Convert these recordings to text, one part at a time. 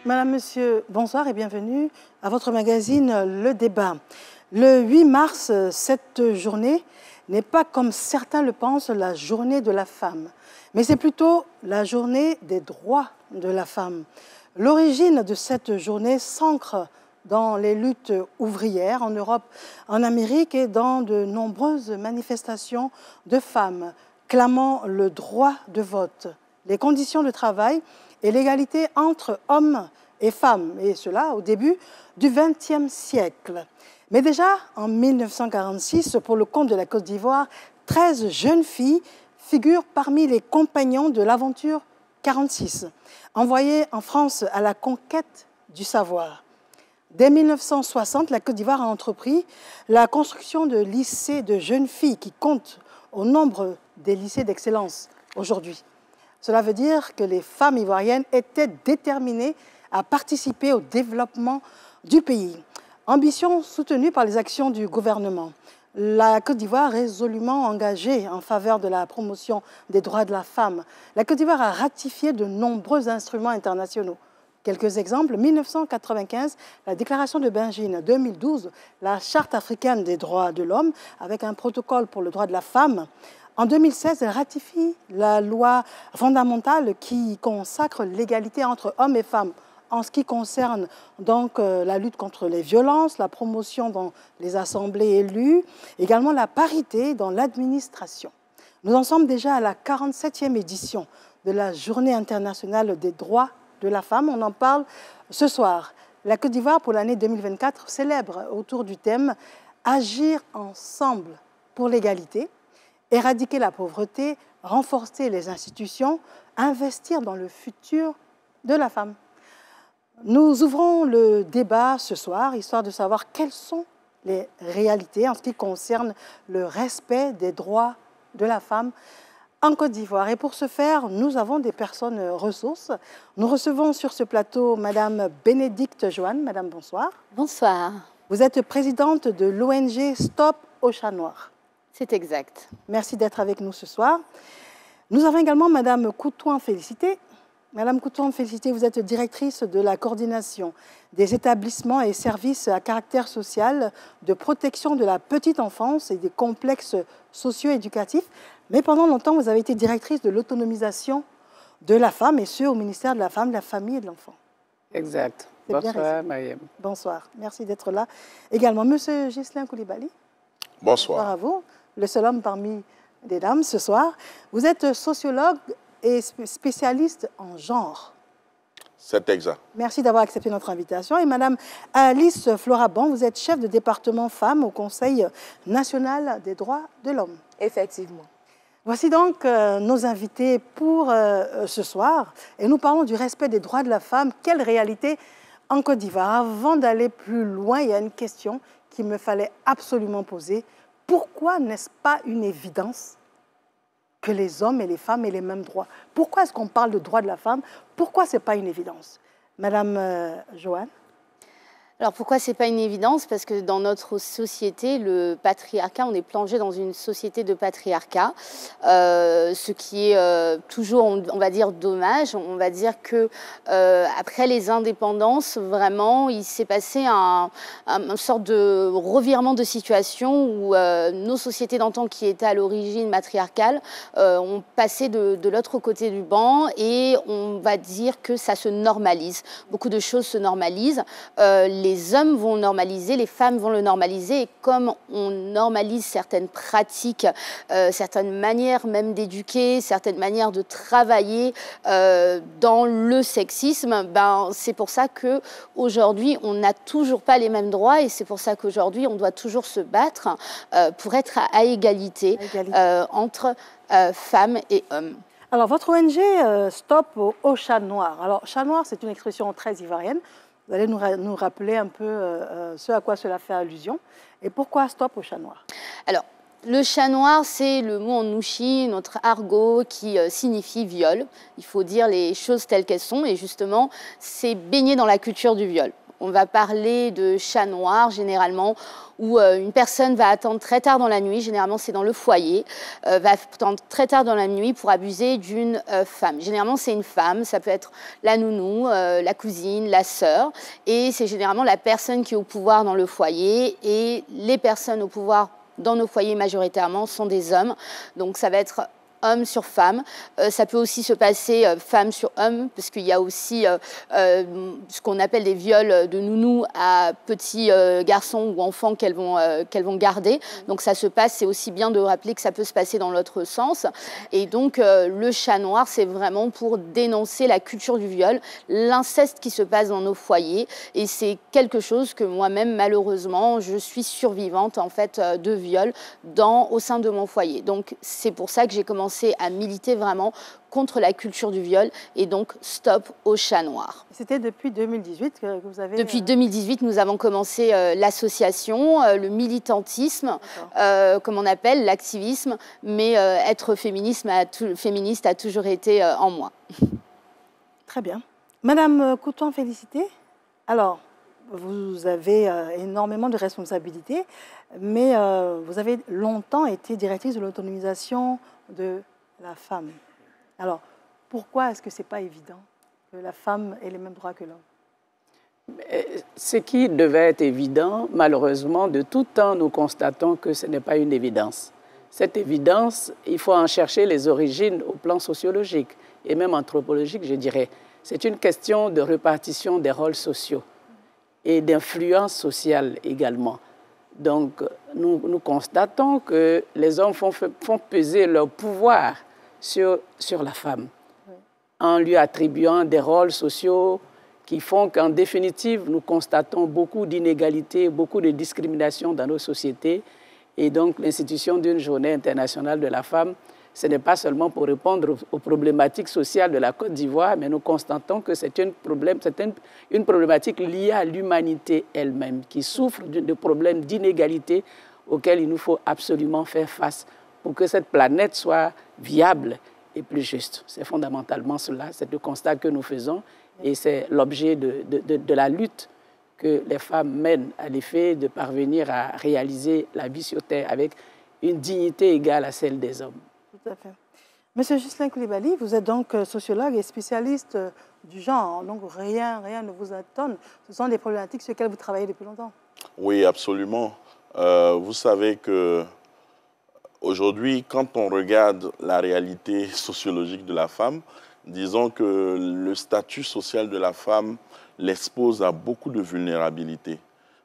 Madame, Monsieur, bonsoir et bienvenue à votre magazine Le Débat. Le 8 mars, cette journée n'est pas, comme certains le pensent, la journée de la femme, mais c'est plutôt la journée des droits de la femme. L'origine de cette journée s'ancre dans les luttes ouvrières en Europe, en Amérique et dans de nombreuses manifestations de femmes clamant le droit de vote, les conditions de travail et l'égalité entre hommes et femmes, et cela au début du XXe siècle. Mais déjà, en 1946, pour le compte de la Côte d'Ivoire, 13 jeunes filles figurent parmi les compagnons de l'aventure 46, envoyées en France à la conquête du savoir. Dès 1960, la Côte d'Ivoire a entrepris la construction de lycées de jeunes filles qui comptent au nombre des lycées d'excellence aujourd'hui. Cela veut dire que les femmes ivoiriennes étaient déterminées à participer au développement du pays. Ambition soutenue par les actions du gouvernement. La Côte d'Ivoire résolument engagée en faveur de la promotion des droits de la femme. La Côte d'Ivoire a ratifié de nombreux instruments internationaux. Quelques exemples, 1995, la déclaration de Benjine, 2012, la Charte africaine des droits de l'homme avec un protocole pour le droit de la femme. En 2016, elle ratifie la loi fondamentale qui consacre l'égalité entre hommes et femmes en ce qui concerne donc la lutte contre les violences, la promotion dans les assemblées élues, également la parité dans l'administration. Nous en sommes déjà à la 47e édition de la Journée internationale des droits de la femme. On en parle ce soir. La Côte d'Ivoire, pour l'année 2024, célèbre autour du thème « Agir ensemble pour l'égalité ». Éradiquer la pauvreté, renforcer les institutions, investir dans le futur de la femme. Nous ouvrons le débat ce soir, histoire de savoir quelles sont les réalités en ce qui concerne le respect des droits de la femme en Côte d'Ivoire. Et pour ce faire, nous avons des personnes ressources. Nous recevons sur ce plateau Madame Bénédicte Joanne. Madame, bonsoir. Bonsoir. Vous êtes présidente de l'ONG Stop au Chat Noir. C'est exact. Merci d'être avec nous ce soir. Nous avons également Madame Coutouan-Félicité. Madame Coutouan-Félicité, vous êtes directrice de la coordination des établissements et services à caractère social de protection de la petite enfance et des complexes socio-éducatifs. Mais pendant longtemps, vous avez été directrice de l'autonomisation de la femme, et ce, au ministère de la Femme, de la Famille et de l'Enfant. Exact. Bonsoir, Mariam. Bonsoir. Merci d'être là. Également, Monsieur Ghislain Koulibaly. Bonsoir. Bonsoir à vous, le seul homme parmi les dames ce soir. Vous êtes sociologue et spécialiste en genre. C'est exact. Merci d'avoir accepté notre invitation. Et Madame Alice Floraban, vous êtes chef de département femmes au Conseil national des droits de l'homme. Effectivement. Voici donc nos invités pour ce soir. Et nous parlons du respect des droits de la femme. Quelle réalité en Côte d'Ivoire? Avant d'aller plus loin, il y a une question qu'il me fallait absolument poser. Pourquoi n'est-ce pas une évidence que les hommes et les femmes aient les mêmes droits? Pourquoi est-ce qu'on parle de droits de la femme? Pourquoi ce n'est pas une évidence? Madame Joanne? Alors pourquoi ce n'est pas une évidence? Parce que dans notre société, le patriarcat, on est plongé dans une société de patriarcat, ce qui est toujours, on va dire, dommage. On va dire que après les indépendances, vraiment, il s'est passé une sorte de revirement de situation où nos sociétés d'antan qui étaient à l'origine matriarcales ont passé de l'autre côté du banc et on va dire que ça se normalise. Beaucoup de choses se normalisent. Les hommes vont normaliser, les femmes vont le normaliser. Et comme on normalise certaines pratiques, certaines manières même d'éduquer, certaines manières de travailler dans le sexisme, ben, c'est pour ça qu'aujourd'hui, on n'a toujours pas les mêmes droits et c'est pour ça qu'aujourd'hui, on doit toujours se battre pour être à égalité, entre femmes et hommes. Alors, votre ONG Stop au Chat Noir. Alors, Chat Noir, c'est une expression très ivoirienne. Vous allez nous rappeler un peu ce à quoi cela fait allusion. Et pourquoi Stop au Chat Noir? Alors, le chat noir, c'est le mot en nouchi, notre argot, qui signifie viol. Il faut dire les choses telles qu'elles sont. Et justement, c'est baigné dans la culture du viol. on va parler de chat noir généralement, où une personne va attendre très tard dans la nuit, généralement c'est dans le foyer, va attendre très tard dans la nuit pour abuser d'une femme. Généralement c'est une femme, ça peut être la nounou, la cousine, la sœur, et c'est généralement la personne qui est au pouvoir dans le foyer, et les personnes au pouvoir dans nos foyers majoritairement sont des hommes, donc ça va être homme sur femme. Ça peut aussi se passer femme sur homme, parce qu'il y a aussi ce qu'on appelle des viols de nounous à petits garçons ou enfants qu'elles vont garder. Donc ça se passe, c'est aussi bien de rappeler que ça peut se passer dans l'autre sens. Et donc le chat noir, c'est vraiment pour dénoncer la culture du viol, l'inceste qui se passe dans nos foyers. Et c'est quelque chose que moi-même, malheureusement, je suis survivante en fait de viol au sein de mon foyer. Donc c'est pour ça que j'ai commencé à militer vraiment contre la culture du viol et donc stop au chat noir. C'était depuis 2018 que vous avez... Depuis 2018, nous avons commencé l'association, le militantisme, comme on appelle, l'activisme, mais être féministe a toujours été en moi. Très bien. Madame Couton, félicité. Alors, vous avez énormément de responsabilités, mais vous avez longtemps été directrice de l'autonomisation de la femme. Alors, pourquoi est-ce que ce n'est pas évident que la femme ait les mêmes droits que l'homme? Ce qui devait être évident, malheureusement, de tout temps, nous constatons que ce n'est pas une évidence. Cette évidence, il faut en chercher les origines au plan sociologique et même anthropologique, je dirais. C'est une question de répartition des rôles sociaux et d'influence sociale également. Donc, nous constatons que les hommes font peser leur pouvoir sur la femme, en lui attribuant des rôles sociaux qui font qu'en définitive, nous constatons beaucoup d'inégalités, beaucoup de discriminations dans nos sociétés. Et donc, l'institution d'une journée internationale de la femme, ce n'est pas seulement pour répondre aux problématiques sociales de la Côte d'Ivoire, mais nous constatons que c'est une problématique liée à l'humanité elle-même, qui souffre de problèmes d'inégalité auxquels il nous faut absolument faire face pour que cette planète soit viable et plus juste. C'est fondamentalement cela, c'est le constat que nous faisons et c'est l'objet de la lutte que les femmes mènent à l'effet de parvenir à réaliser la vie sur Terre avec une dignité égale à celle des hommes. Tout à fait. Monsieur Ghislain Coulibaly, vous êtes donc sociologue et spécialiste du genre, donc rien ne vous étonne. Ce sont des problématiques sur lesquelles vous travaillez depuis longtemps. Oui, absolument. Vous savez que aujourd'hui, quand on regarde la réalité sociologique de la femme, disons que le statut social de la femme l'expose à beaucoup de vulnérabilité.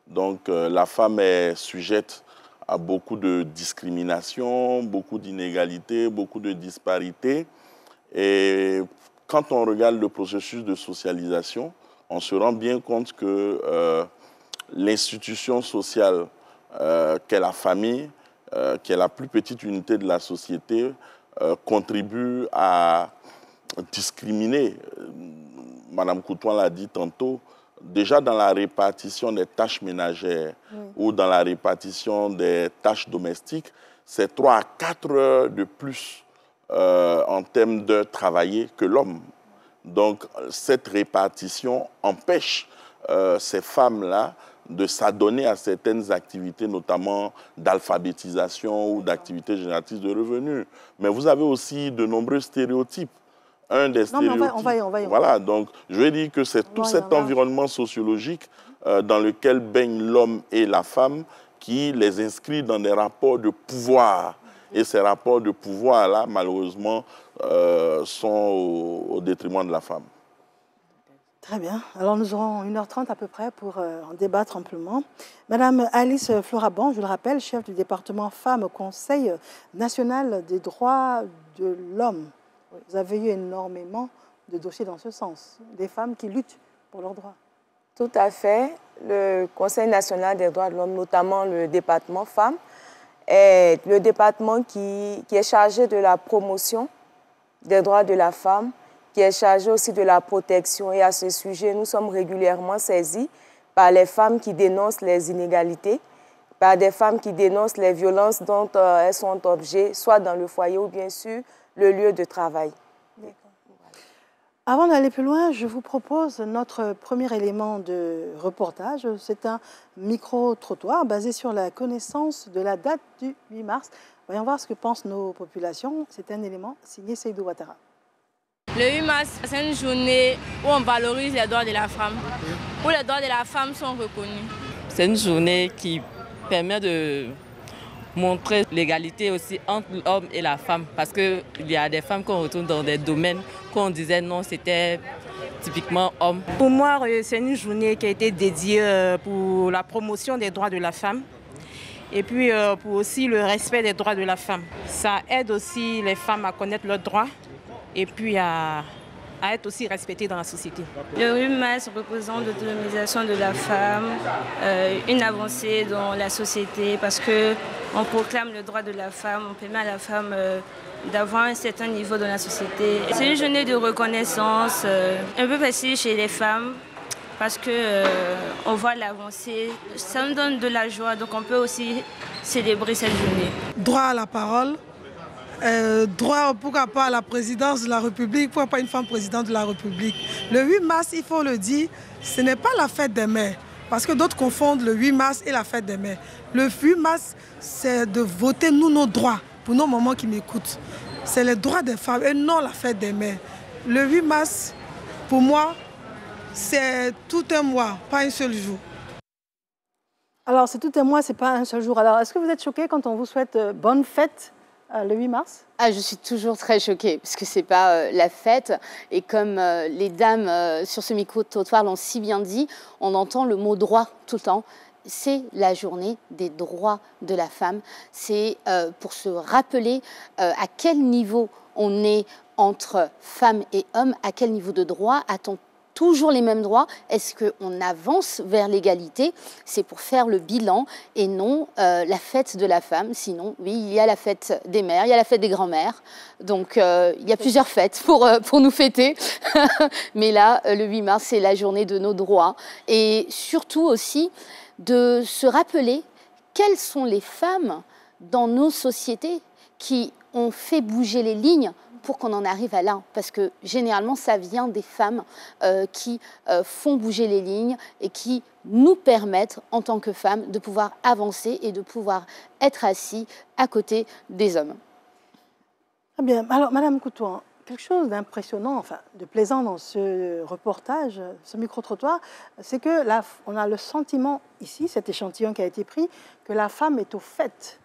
Donc la femme est sujette à beaucoup de discrimination, beaucoup d'inégalités, beaucoup de disparités. Et quand on regarde le processus de socialisation, on se rend bien compte que l'institution sociale qu'est la famille, qui est la plus petite unité de la société, contribue à discriminer. Madame Couton l'a dit tantôt, déjà dans la répartition des tâches ménagères ou dans la répartition des tâches domestiques, c'est 3 à 4 heures de plus en termes d'heures travaillées que l'homme. Donc cette répartition empêche ces femmes-là de s'adonner à certaines activités, notamment d'alphabétisation ou d'activités génératrices de revenus. Mais vous avez aussi de nombreux stéréotypes. Un des stéréotypes. Non, mais on va y voilà, donc je vais dire que c'est tout cet environnement sociologique dans lequel baigne l'homme et la femme qui les inscrit dans des rapports de pouvoir. Et ces rapports de pouvoir-là, malheureusement, sont au détriment de la femme. Très bien. Alors nous aurons 1h30 à peu près pour en débattre amplement. Madame Alice Floraban, je le rappelle, chef du département femmes au Conseil national des droits de l'homme. Vous avez eu énormément de dossiers dans ce sens, des femmes qui luttent pour leurs droits. Tout à fait. Le Conseil national des droits de l'homme, notamment le département femmes, est le département qui est chargé de la promotion des droits de la femme, qui est chargé aussi de la protection. Et à ce sujet, nous sommes régulièrement saisis par les femmes qui dénoncent les inégalités, par des femmes qui dénoncent les violences dont elles sont objets, soit dans le foyer ou bien sûr le lieu de travail. Avant d'aller plus loin, je vous propose notre premier élément de reportage. C'est un micro-trottoir basé sur la connaissance de la date du 8 mars. Voyons voir ce que pensent nos populations. C'est un élément signé Seydou Ouattara. Le 8 mars, c'est une journée où on valorise les droits de la femme, où les droits de la femme sont reconnus. C'est une journée qui permet de montrer l'égalité aussi entre l'homme et la femme. Parce qu'il y a des femmes qu'on retrouve dans des domaines qu'on disait non, c'était typiquement homme. Pour moi, c'est une journée qui a été dédiée pour la promotion des droits de la femme et puis pour aussi le respect des droits de la femme. Ça aide aussi les femmes à connaître leurs droits et puis à être aussi respectées dans la société. Le 8 mars représente l'autonomisation de la femme, une avancée dans la société parce qu'on proclame le droit de la femme, on permet à la femme d'avoir un certain niveau dans la société. C'est une journée de reconnaissance, un peu facile chez les femmes parce qu'on voit l'avancée. Ça nous donne de la joie, donc on peut aussi célébrer cette journée. Droit à la parole. Droit, pourquoi pas, à la présidence de la République, pourquoi pas une femme présidente de la République. Le 8 mars, il faut le dire, ce n'est pas la fête des mères, parce que d'autres confondent le 8 mars et la fête des mères. Le 8 mars, c'est de voter nous nos droits, pour nos mamans qui m'écoutent. C'est les droits des femmes et non la fête des mères. Le 8 mars, pour moi, c'est tout un mois, pas un seul jour. Alors, c'est tout un mois, c'est pas un seul jour. Alors, est-ce que vous êtes choqués quand on vous souhaite bonne fête le 8 mars? Je suis toujours très choquée, parce que ce n'est pas la fête. Et comme les dames sur ce micro-trottoir l'ont si bien dit, on entend le mot droit tout le temps. C'est la journée des droits de la femme. C'est pour se rappeler à quel niveau on est entre femmes et hommes, à quel niveau de droit a-t-on toujours les mêmes droits? Est-ce qu'on avance vers l'égalité? C'est pour faire le bilan et non la fête de la femme. Sinon, oui, il y a la fête des mères, il y a la fête des grands-mères. Donc, il y a plusieurs fêtes pour nous fêter. Mais là, le 8 mars, c'est la journée de nos droits. Et surtout aussi, de se rappeler quelles sont les femmes dans nos sociétés qui ont fait bouger les lignes pour qu'on en arrive à là, parce que généralement, ça vient des femmes qui font bouger les lignes et qui nous permettent, en tant que femmes, de pouvoir avancer et de pouvoir être assis à côté des hommes. Très bien. Alors, Madame Coutoin, quelque chose d'impressionnant, enfin, de plaisant dans ce reportage, ce micro-trottoir, c'est que là, on a le sentiment, ici, cet échantillon qui a été pris, que la femme est au fait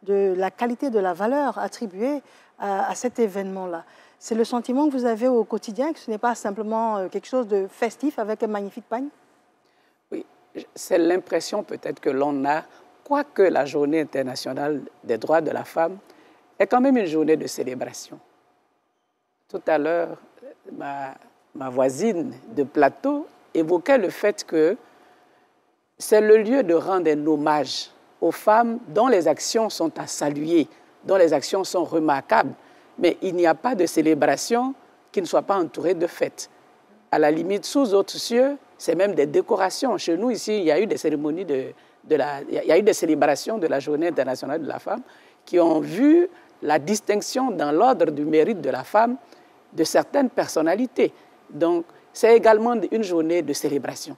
de la qualité, de la valeur attribuée à cet événement-là. C'est le sentiment que vous avez au quotidien, que ce n'est pas simplement quelque chose de festif avec un magnifique pagne? Oui, c'est l'impression peut-être que l'on a, quoique la Journée internationale des droits de la femme est quand même une journée de célébration. Tout à l'heure, ma voisine de plateau évoquait le fait que c'est le lieu de rendre un hommage aux femmes dont les actions sont à saluer, dont les actions sont remarquables. Mais il n'y a pas de célébration qui ne soit pas entourée de fêtes. À la limite, sous autres cieux, c'est même des décorations. Chez nous, ici, il y a eu des cérémonies, il y a eu des célébrations de la Journée internationale de la femme qui ont vu la distinction dans l'ordre du mérite de la femme de certaines personnalités. Donc, c'est également une journée de célébration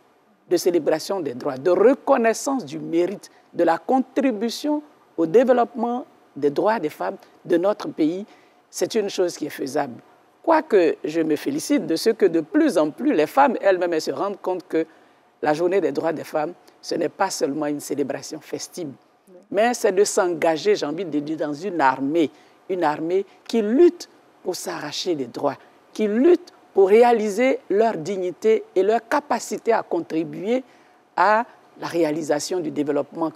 des droits, de reconnaissance du mérite, de la contribution au développement des droits des femmes de notre pays. C'est une chose qui est faisable. Quoique je me félicite de ce que de plus en plus les femmes elles-mêmes se rendent compte que la journée des droits des femmes, ce n'est pas seulement une célébration festive, mais c'est de s'engager, j'ai envie de dire, dans une armée qui lutte pour s'arracher les droits, qui lutte pour réaliser leur dignité et leur capacité à contribuer à la réalisation du développement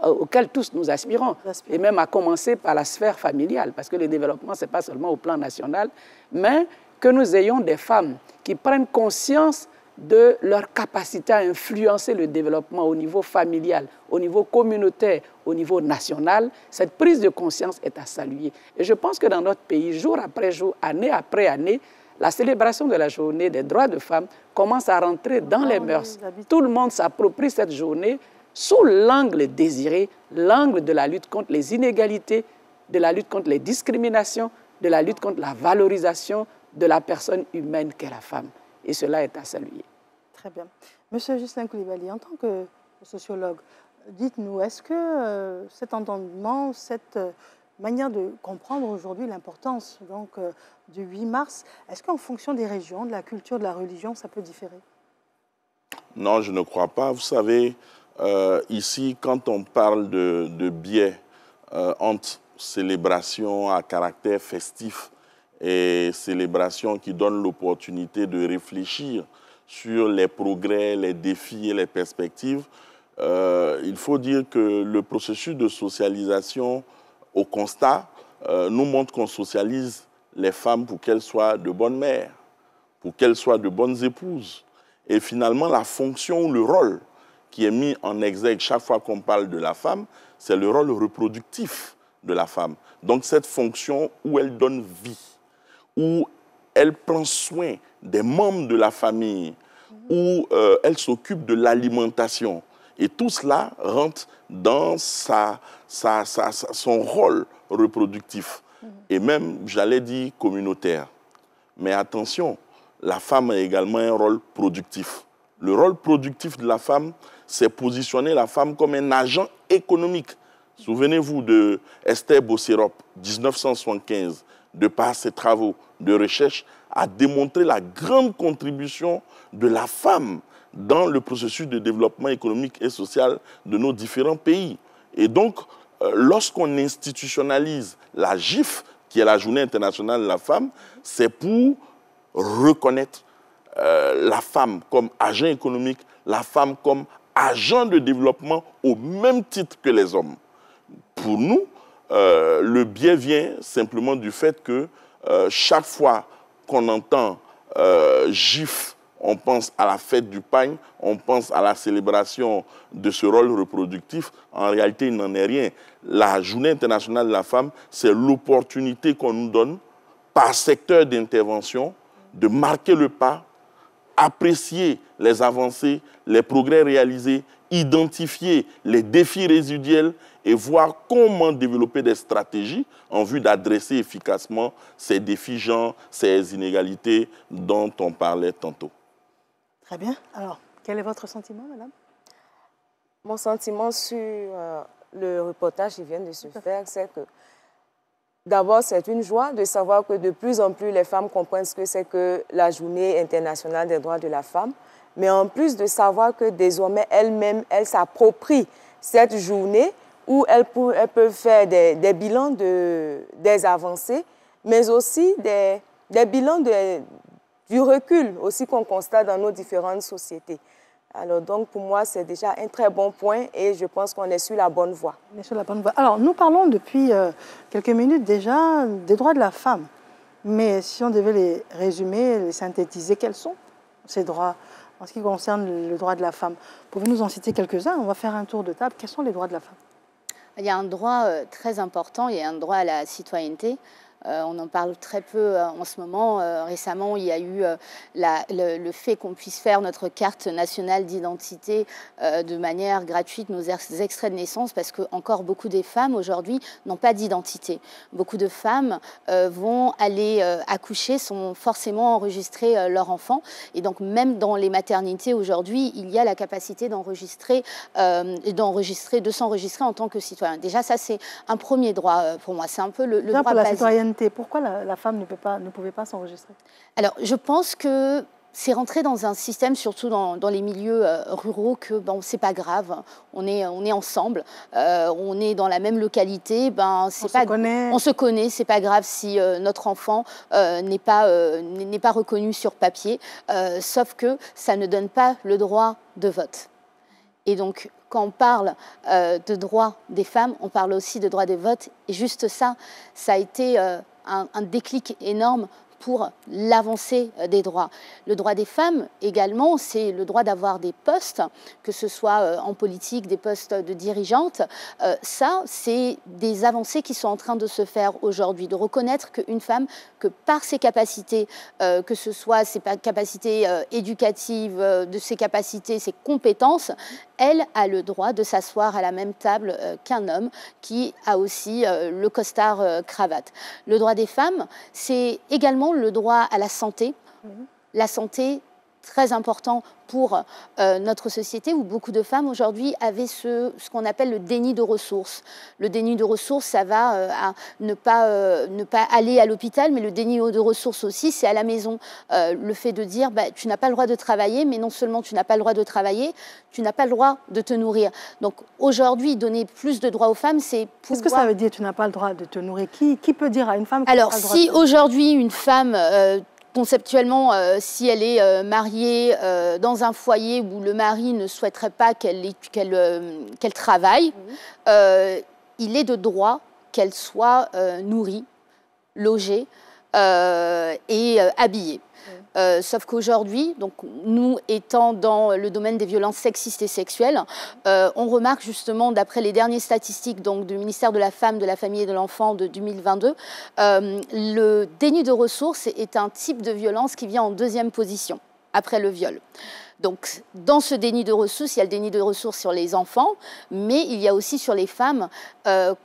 auquel tous nous aspirons. Et même à commencer par la sphère familiale, parce que le développement, ce n'est pas seulement au plan national, mais que nous ayons des femmes qui prennent conscience de leur capacité à influencer le développement au niveau familial, au niveau communautaire, au niveau national. Cette prise de conscience est à saluer. Et je pense que dans notre pays, jour après jour, année après année, la célébration de la journée des droits de femmes commence à rentrer dans les mœurs. Tout le monde s'approprie cette journée sous l'angle désiré, l'angle de la lutte contre les inégalités, de la lutte contre les discriminations, de la lutte contre la valorisation de la personne humaine qu'est la femme. Et cela est à saluer. Très bien. Monsieur Justin Coulibaly, en tant que sociologue, dites-nous, est-ce que cet entendement, cette manière de comprendre aujourd'hui l'importance du 8 mars, est-ce qu'en fonction des régions, de la culture, de la religion, ça peut différer? Non, je ne crois pas. Vous savez, ici, quand on parle de biais entre célébration à caractère festif et célébration qui donne l'opportunité de réfléchir sur les progrès, les défis et les perspectives, il faut dire que le processus de socialisation au constat nous montre qu'on socialise les femmes pour qu'elles soient de bonnes mères, pour qu'elles soient de bonnes épouses. Et finalement, la fonction ou le rôle qui est mis en exergue chaque fois qu'on parle de la femme, c'est le rôle reproductif de la femme. Donc cette fonction où elle donne vie, où elle prend soin des membres de la famille, où elle s'occupe de l'alimentation. Et tout cela rentre dans son rôle reproductif. Et même, j'allais dire, communautaire. Mais attention, la femme a également un rôle productif. Le rôle productif de la femme, c'est positionner la femme comme un agent économique. Souvenez-vous de Esther Bossérop, 1975, de par ses travaux de recherche, a démontré la grande contribution de la femme dans le processus de développement économique et social de nos différents pays. Et donc, lorsqu'on institutionnalise la GIF, qui est la Journée internationale de la femme, c'est pour reconnaître la femme comme agent économique, la femme comme agent de développement au même titre que les hommes. Pour nous, le biais vient simplement du fait que chaque fois qu'on entend GIF, on pense à la fête du pain, on pense à la célébration de ce rôle reproductif. En réalité, il n'en est rien. La Journée internationale de la femme, c'est l'opportunité qu'on nous donne, par secteur d'intervention, de marquer le pas, apprécier les avancées, les progrès réalisés, identifier les défis résiduels et voir comment développer des stratégies en vue d'adresser efficacement ces défis genre, ces inégalités dont on parlait tantôt. Très bien. Alors, quel est votre sentiment, madame? Mon sentiment sur le reportage qui vient de se faire, c'est que d'abord, c'est une joie de savoir que de plus en plus les femmes comprennent ce que c'est que la Journée internationale des droits de la femme, mais en plus de savoir que désormais elles-mêmes, elles s'approprient cette journée où elles peuvent faire des bilans des avancées, mais aussi des bilans du recul aussi qu'on constate dans nos différentes sociétés. Alors donc pour moi, c'est déjà un très bon point et je pense qu'on est sur la bonne voie. On est sur la bonne voie. Alors nous parlons depuis quelques minutes déjà des droits de la femme. Mais si on devait les résumer, les synthétiser, quels sont ces droits en ce qui concerne le droit de la femme? Pouvez-vous nous en citer quelques-uns? On va faire un tour de table. Quels sont les droits de la femme? Il y a un droit très important, il y a un droit à la citoyenneté. On en parle très peu en ce moment. Récemment, il y a eu le fait qu'on puisse faire notre carte nationale d'identité de manière gratuite, nos extraits de naissance, parce que encore beaucoup des femmes aujourd'hui n'ont pas d'identité. Beaucoup de femmes vont aller accoucher, sont forcément enregistrées leur enfant. Et donc même dans les maternités aujourd'hui, il y a la capacité d'enregistrer, de s'enregistrer en tant que citoyen. Déjà, ça c'est un premier droit pour moi. C'est un peu le droit basique. Pourquoi la femme ne pouvait pas s'enregistrer? Alors, je pense que c'est rentré dans un système, surtout dans les milieux ruraux, que bon, c'est pas grave, on est ensemble, on est dans la même localité, on se connaît, c'est pas grave si notre enfant n'est pas reconnu sur papier, sauf que ça ne donne pas le droit de vote. Et donc, quand on parle de droits des femmes, on parle aussi de droits de vote. Et juste ça, ça a été un déclic énorme pour l'avancée des droits. Le droit des femmes également, c'est le droit d'avoir des postes, que ce soit en politique, des postes de dirigeantes. Ça, c'est des avancées qui sont en train de se faire aujourd'hui, de reconnaître qu'une femme, que par ses capacités, que ce soit ses capacités éducatives, de ses capacités, ses compétences, elle a le droit de s'asseoir à la même table qu'un homme qui a aussi le costard cravate. Le droit des femmes, c'est également le droit à la santé. La santé, très important pour notre société où beaucoup de femmes aujourd'hui avaient ce qu'on appelle le déni de ressources. Le déni de ressources, ça va à ne pas aller à l'hôpital, mais le déni de ressources aussi, c'est à la maison. Le fait de dire, tu n'as pas le droit de travailler, mais non seulement tu n'as pas le droit de travailler, tu n'as pas le droit de te nourrir. Donc aujourd'hui, donner plus de droits aux femmes, c'est pouvoir... Qu'est-ce que ça veut dire, tu n'as pas le droit de te nourrir? Qui peut dire à une femme... Alors, si aujourd'hui, une femme... conceptuellement, si elle est mariée dans un foyer où le mari ne souhaiterait pas qu'elle travaille, il est de droit qu'elle soit nourrie, logée et habillée. Sauf qu'aujourd'hui, donc nous étant dans le domaine des violences sexistes et sexuelles, on remarque justement, d'après les dernières statistiques donc, du ministère de la Femme, de la Famille et de l'Enfant de 2022, le déni de ressources est un type de violence qui vient en deuxième position, après le viol. Donc, dans ce déni de ressources, il y a le déni de ressources sur les enfants, mais il y a aussi sur les femmes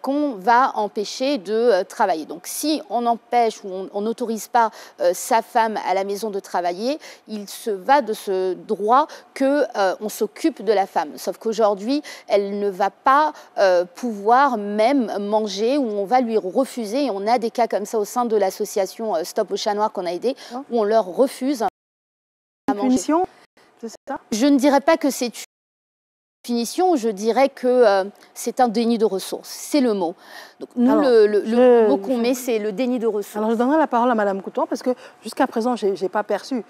qu'on va empêcher de travailler. Donc, si on empêche ou on n'autorise pas sa femme à la maison de travailler, il se va de ce droit qu'on s'occupe de la femme. Sauf qu'aujourd'hui, elle ne va pas pouvoir même manger ou on va lui refuser. Et on a des cas comme ça au sein de l'association Stop au chat noir qu'on a aidé, où on leur refuse à manger. Punition ? Je ne dirais pas que c'est une punition, je dirais que c'est un déni de ressources. C'est le mot. Donc, nous, le mot qu'on met, c'est le déni de ressources. Alors, je donnerai la parole à Mme Couton parce que jusqu'à présent, je n'ai pas perçu.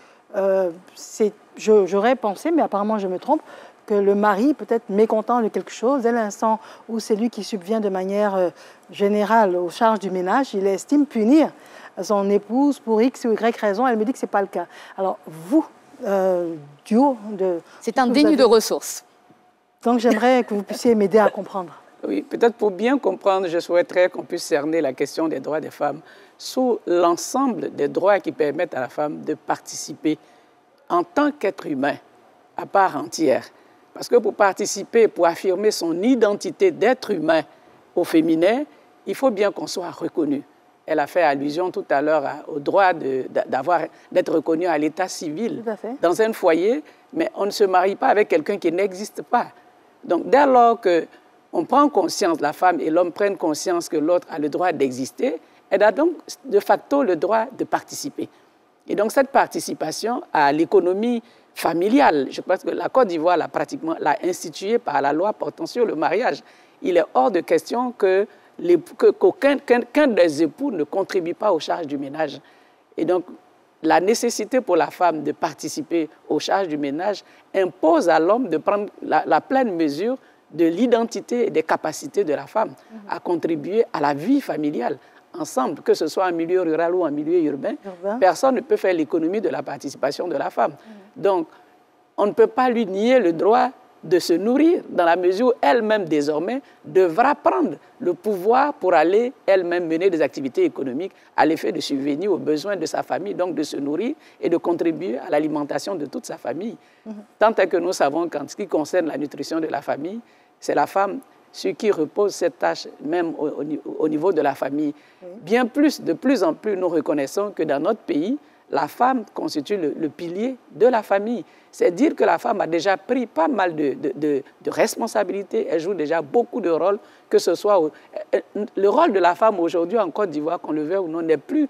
J'aurais pensé, mais apparemment je me trompe, que le mari peut être mécontent de quelque chose. Dès l'instant où c'est lui qui subvient de manière générale aux charges du ménage, il estime punir son épouse pour X ou Y raison. Elle me dit que ce n'est pas le cas. Alors, vous... du haut de... C'est un déni de ressources. Donc j'aimerais que vous puissiez m'aider à comprendre. Oui, peut-être pour bien comprendre, je souhaiterais qu'on puisse cerner la question des droits des femmes sous l'ensemble des droits qui permettent à la femme de participer en tant qu'être humain à part entière. Parce que pour participer, pour affirmer son identité d'être humain au féminin, il faut bien qu'on soit reconnu. Elle a fait allusion tout à l'heure au droit d'être reconnu à l'état civil dans un foyer, mais on ne se marie pas avec quelqu'un qui n'existe pas. Donc, dès lors qu'on prend conscience, la femme et l'homme prennent conscience que l'autre a le droit d'exister, elle a donc de facto le droit de participer. Et donc, cette participation à l'économie familiale, je pense que la Côte d'Ivoire l'a instituée par la loi portant sur le mariage. Il est hors de question qu'aucun des époux ne contribue pas aux charges du ménage. Et donc, la nécessité pour la femme de participer aux charges du ménage impose à l'homme de prendre la pleine mesure de l'identité et des capacités de la femme à contribuer à la vie familiale ensemble, que ce soit en milieu rural ou en milieu urbain. Personne ne peut faire l'économie de la participation de la femme. Donc, on ne peut pas lui nier le droit de se nourrir, dans la mesure où elle-même, désormais, devra prendre le pouvoir pour aller elle-même mener des activités économiques à l'effet de subvenir aux besoins de sa famille, donc de se nourrir et de contribuer à l'alimentation de toute sa famille. Tant est que nous savons qu'en ce qui concerne la nutrition de la famille, c'est la femme sur qui repose cette tâche, même au niveau de la famille. Bien plus, de plus en plus, nous reconnaissons que dans notre pays, la femme constitue le pilier de la famille. C'est dire que la femme a déjà pris pas mal de responsabilités, elle joue déjà beaucoup de rôles, que ce soit... Le rôle de la femme aujourd'hui en Côte d'Ivoire, qu'on le veuille ou non, n'est plus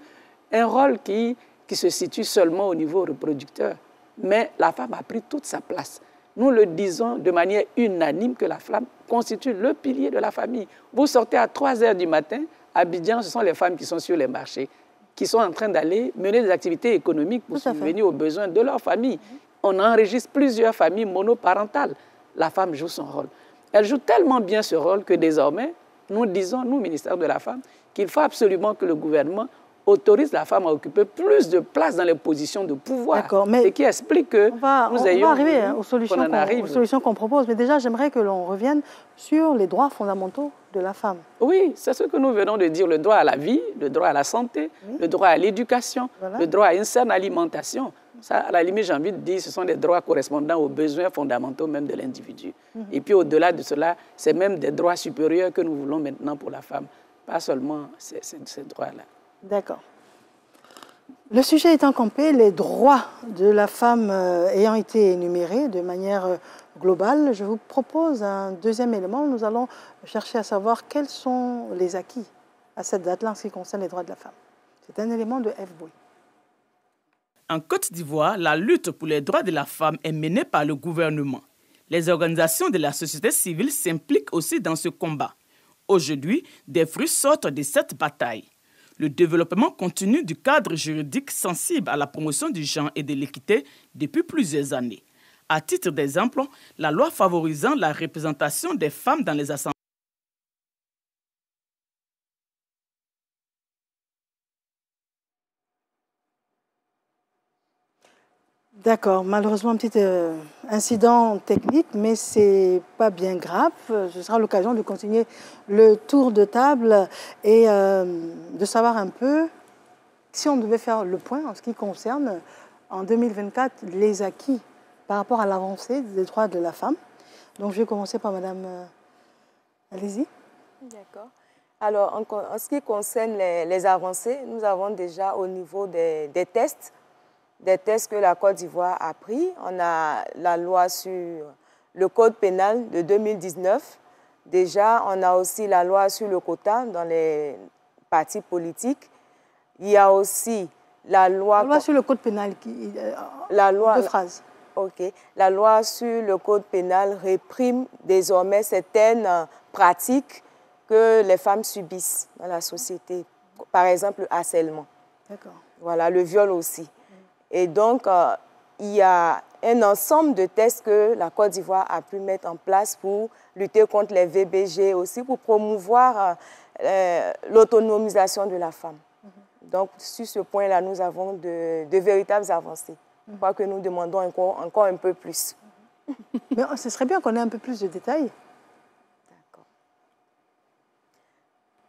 un rôle qui se situe seulement au niveau reproducteur. Mais la femme a pris toute sa place. Nous le disons de manière unanime que la femme constitue le pilier de la famille. Vous sortez à 3 h du matin, à Abidjan, ce sont les femmes qui sont sur les marchés, qui sont en train d'aller mener des activités économiques pour subvenir aux besoins de leur famille. On enregistre plusieurs familles monoparentales. La femme joue son rôle. Elle joue tellement bien ce rôle que désormais, nous disons, nous, ministère de la Femme, qu'il faut absolument que le gouvernement autorise la femme à occuper plus de place dans les positions de pouvoir. Et qui explique que on va arriver aux solutions qu'on propose. Mais déjà, j'aimerais que l'on revienne sur les droits fondamentaux de la femme. Oui, c'est ce que nous venons de dire. Le droit à la vie, le droit à la santé, le droit à l'éducation, le droit à une saine alimentation. Ça, à la limite, j'ai envie de dire, ce sont des droits correspondant aux besoins fondamentaux même de l'individu. Et puis au-delà de cela, c'est même des droits supérieurs que nous voulons maintenant pour la femme, pas seulement ces droits-là. D'accord. Le sujet étant campé, les droits de la femme ayant été énumérés de manière globale, je vous propose un deuxième élément. Nous allons chercher à savoir quels sont les acquis à cette date-là en ce qui concerne les droits de la femme. C'est un élément de F-Boy. En Côte d'Ivoire, la lutte pour les droits de la femme est menée par le gouvernement. Les organisations de la société civile s'impliquent aussi dans ce combat. Aujourd'hui, des fruits sortent de cette bataille. Le développement continu du cadre juridique sensible à la promotion du genre et de l'équité depuis plusieurs années. À titre d'exemple, la loi favorisant la représentation des femmes dans les assemblées. D'accord, malheureusement un petit incident technique, mais ce n'est pas bien grave. Ce sera l'occasion de continuer le tour de table et de savoir un peu si on devait faire le point en ce qui concerne en 2024 les acquis par rapport à l'avancée des droits de la femme. Donc je vais commencer par Madame. Allez-y. D'accord. Alors en ce qui concerne les avancées, nous avons déjà au niveau des tests que la Côte d'Ivoire a pris. On a la loi sur le code pénal de 2019. Déjà, on a aussi la loi sur le quota dans les partis politiques. Il y a aussi la loi... La loi sur le code pénal, deux phrases. OK. La loi sur le code pénal réprime désormais certaines pratiques que les femmes subissent dans la société. Par exemple, le harcèlement. D'accord. Voilà, le viol aussi. Et donc, il y a un ensemble de tests que la Côte d'Ivoire a pu mettre en place pour lutter contre les VBG, aussi pour promouvoir l'autonomisation de la femme. Donc, sur ce point-là, nous avons de véritables avancées. Je crois que nous demandons encore un peu plus. Mais ce serait bien qu'on ait un peu plus de détails. D'accord.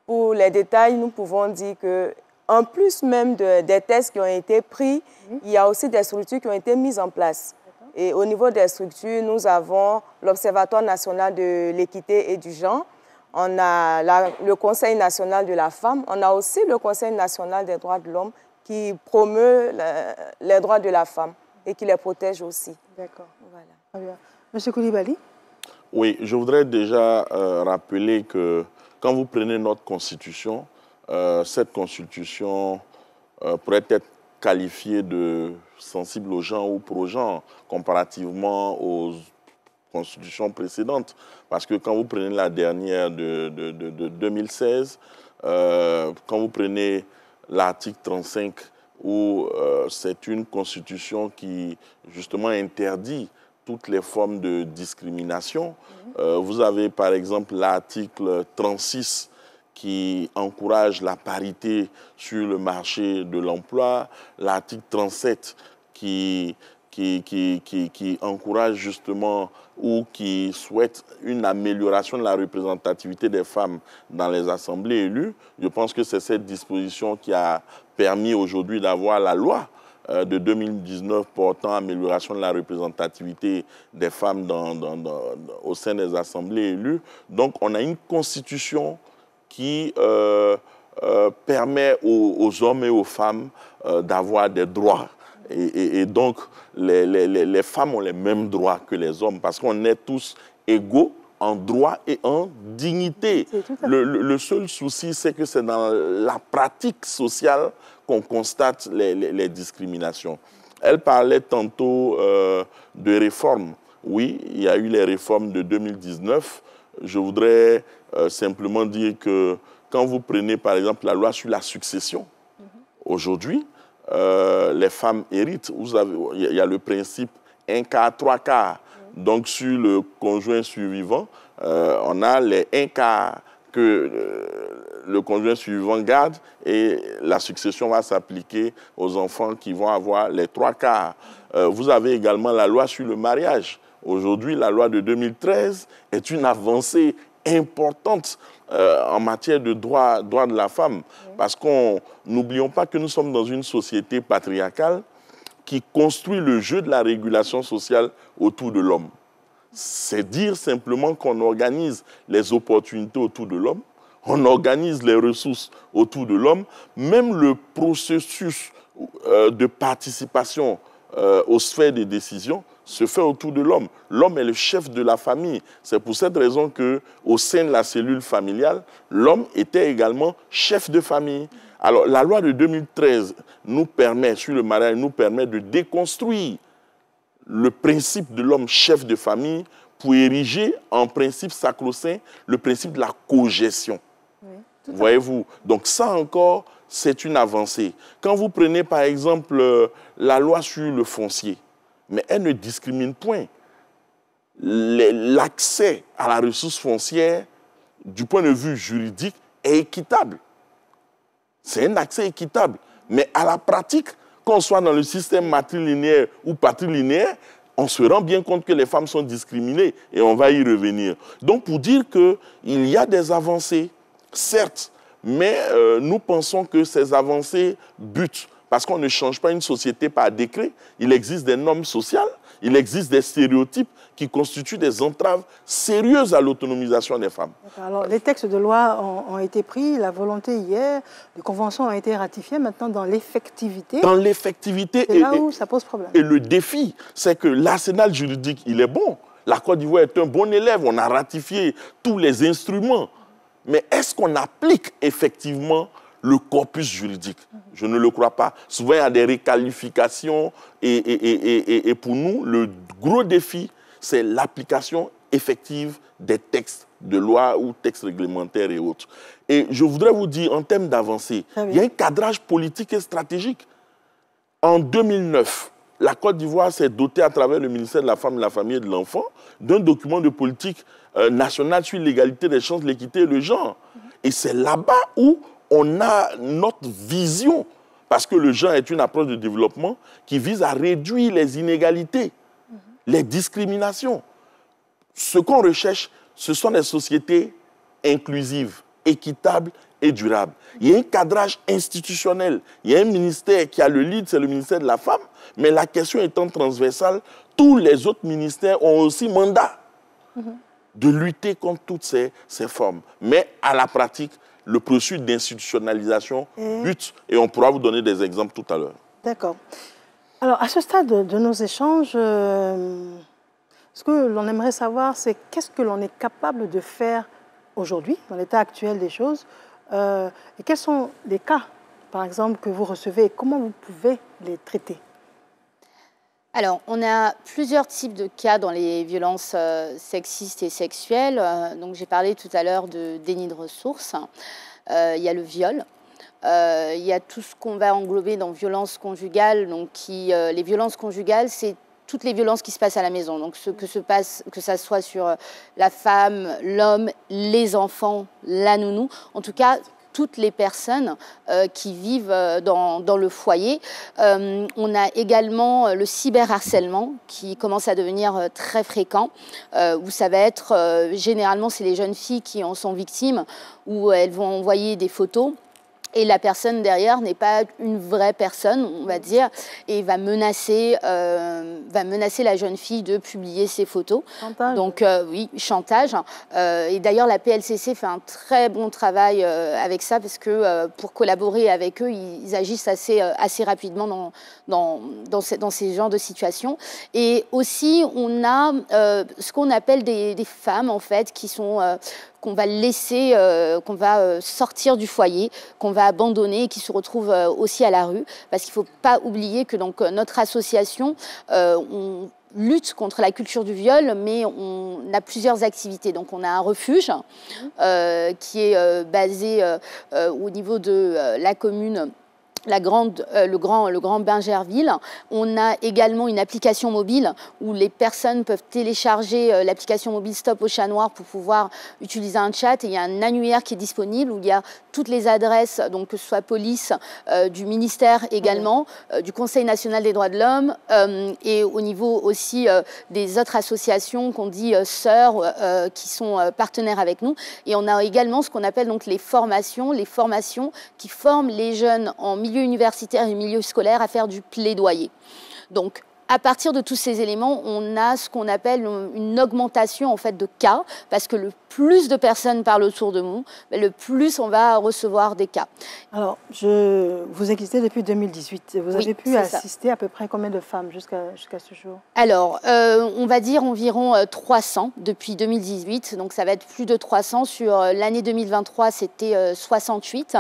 Pour les détails, nous pouvons dire que en plus même des tests qui ont été pris, il y a aussi des structures qui ont été mises en place. Et au niveau des structures, nous avons l'Observatoire national de l'équité et du genre, on a le Conseil national de la femme, on a aussi le Conseil national des droits de l'homme qui promeut les droits de la femme et qui les protège aussi. D'accord. Voilà. Très bien. Monsieur Koulibaly? Oui, je voudrais déjà rappeler que quand vous prenez notre Constitution, cette Constitution pourrait être qualifiée de sensible au genre ou pro-genre comparativement aux constitutions précédentes. Parce que quand vous prenez la dernière de 2016, quand vous prenez l'article 35, où c'est une constitution qui justement interdit toutes les formes de discrimination. Vous avez par exemple l'article 36 qui encourage la parité sur le marché de l'emploi, l'article 37 qui encourage justement ou qui souhaite une amélioration de la représentativité des femmes dans les assemblées élues. Je pense que c'est cette disposition qui a permis aujourd'hui d'avoir la loi de 2019 portant amélioration de la représentativité des femmes au sein des assemblées élues. Donc on a une constitution qui permet aux hommes et aux femmes d'avoir des droits. Et donc, les femmes ont les mêmes droits que les hommes parce qu'on est tous égaux en droit et en dignité. Le seul souci, c'est que c'est dans la pratique sociale qu'on constate les discriminations. Elle parlait tantôt de réformes. Oui, il y a eu les réformes de 2019. Je voudrais simplement dire que quand vous prenez par exemple la loi sur la succession, aujourd'hui, les femmes héritent. Il y a le principe 1 quart, 3 quarts. Donc sur le conjoint survivant, on a les 1 quart que le conjoint survivant garde et la succession va s'appliquer aux enfants qui vont avoir les 3 quarts. Vous avez également la loi sur le mariage. Aujourd'hui, la loi de 2013 est une avancée importante en matière de droits de la femme. Parce qu'on n'oublions pas que nous sommes dans une société patriarcale qui construit le jeu de la régulation sociale autour de l'homme. C'est dire simplement qu'on organise les opportunités autour de l'homme, on organise les ressources autour de l'homme, même le processus de participation aux sphères des décisions se fait autour de l'homme. L'homme est le chef de la famille. C'est pour cette raison qu'au sein de la cellule familiale, l'homme était également chef de famille. Alors, la loi de 2013 nous permet, sur le mariage, nous permet de déconstruire le principe de l'homme chef de famille pour ériger en principe sacro-saint le principe de la cogestion. Oui, voyez-vous? Donc ça encore, c'est une avancée. Quand vous prenez par exemple la loi sur le foncier, mais elle ne discrimine point. L'accès à la ressource foncière, du point de vue juridique, est équitable. C'est un accès équitable. Mais à la pratique, qu'on soit dans le système matrilinéaire ou patrilinéaire, on se rend bien compte que les femmes sont discriminées et on va y revenir. Donc pour dire qu'il y a des avancées, certes, mais nous pensons que ces avancées butent. Parce qu'on ne change pas une société par décret. Il existe des normes sociales, il existe des stéréotypes qui constituent des entraves sérieuses à l'autonomisation des femmes. Alors, les textes de loi ont été pris, la volonté hier, les conventions ont été ratifiées. Maintenant, dans l'effectivité... Dans l'effectivité... C'est là où ça pose problème. Et le défi, c'est que l'arsenal juridique, il est bon. La Côte d'Ivoire est un bon élève. On a ratifié tous les instruments. Mais est-ce qu'on applique effectivement le corpus juridique? Je ne le crois pas. Souvent, il y a des réqualifications et pour nous, le gros défi, c'est l'application effective des textes de loi ou textes réglementaires et autres. Et je voudrais vous dire, en termes d'avancée, il y a un cadrage politique et stratégique. En 2009, la Côte d'Ivoire s'est dotée à travers le ministère de la Femme, de la Famille et de l'Enfant d'un document de politique nationale sur l'égalité des chances, l'équité et le genre. Et c'est là-bas où on a notre vision, parce que le genre est une approche de développement qui vise à réduire les inégalités, les discriminations. Ce qu'on recherche, ce sont des sociétés inclusives, équitables et durables. Il y a un cadrage institutionnel, il y a un ministère qui a le lead, c'est le ministère de la Femme, mais la question étant transversale, tous les autres ministères ont aussi mandat de lutter contre toutes ces formes. Mais à la pratique, le processus d'institutionnalisation bute, et on pourra vous donner des exemples tout à l'heure. D'accord. Alors, à ce stade de nos échanges, ce que l'on aimerait savoir, c'est qu'est-ce que l'on est capable de faire aujourd'hui, dans l'état actuel des choses, et quels sont les cas, par exemple, que vous recevez et comment vous pouvez les traiter? Alors, on a plusieurs types de cas dans les violences sexistes et sexuelles. Donc, j'ai parlé tout à l'heure de déni de ressources. Il y a le viol. Il y a tout ce qu'on va englober dans violences conjugales. Donc, les violences conjugales, c'est toutes les violences qui se passent à la maison. Donc, que ça soit sur la femme, l'homme, les enfants, la nounou. En tout cas, toutes les personnes qui vivent dans le foyer. On a également le cyberharcèlement qui commence à devenir très fréquent, où ça va être, généralement, c'est les jeunes filles qui en sont victimes, où elles vont envoyer des photos. Et la personne derrière n'est pas une vraie personne, on va dire, et va menacer la jeune fille de publier ses photos. Chantage. Donc oui, chantage. Et d'ailleurs, la PLCC fait un très bon travail avec ça, parce que pour collaborer avec eux, ils agissent assez rapidement dans ces genres de situations. Et aussi, on a ce qu'on appelle des femmes, en fait, qui sont... qu'on va laisser, qu'on va sortir du foyer, qu'on va abandonner et qui se retrouvent aussi à la rue. Parce qu'il ne faut pas oublier que donc, notre association, on lutte contre la culture du viol, mais on a plusieurs activités. Donc on a un refuge qui est basé au niveau de la commune, le grand Bingerville. On a également une application mobile où les personnes peuvent télécharger l'application mobile Stop au chat noir pour pouvoir utiliser un chat. Et il y a un annuaire qui est disponible où il y a toutes les adresses, donc que ce soit police, du ministère également, du Conseil national des droits de l'homme et au niveau aussi des autres associations qu'on dit sœurs qui sont partenaires avec nous. Et on a également ce qu'on appelle donc les formations qui forment les jeunes en milieu universitaire et milieu scolaire à faire du plaidoyer. Donc, à partir de tous ces éléments, on a ce qu'on appelle une augmentation en fait de cas, parce que le plus de personnes parlent autour de nous, le plus on va recevoir des cas. Alors, vous existez depuis 2018. Vous avez pu assister à peu près combien de femmes jusqu'à ce jour? Alors, on va dire environ 300 depuis 2018, donc ça va être plus de 300. Sur l'année 2023, c'était 68,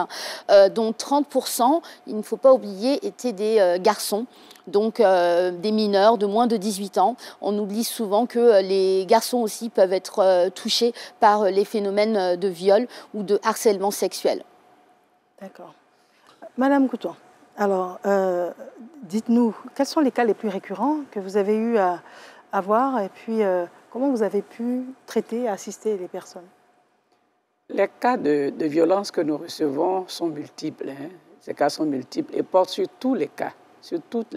dont 30%, il ne faut pas oublier, étaient des garçons. Donc des mineurs de moins de 18 ans. On oublie souvent que les garçons aussi peuvent être touchés par les phénomènes de viol ou de harcèlement sexuel. D'accord. Madame Couton, alors dites-nous, quels sont les cas les plus récurrents que vous avez eu à voir et puis comment vous avez pu traiter et assister les personnes? Les cas de violence que nous recevons sont multiples. Hein. Ces cas sont multiples et portent sur tous les cas, sur toute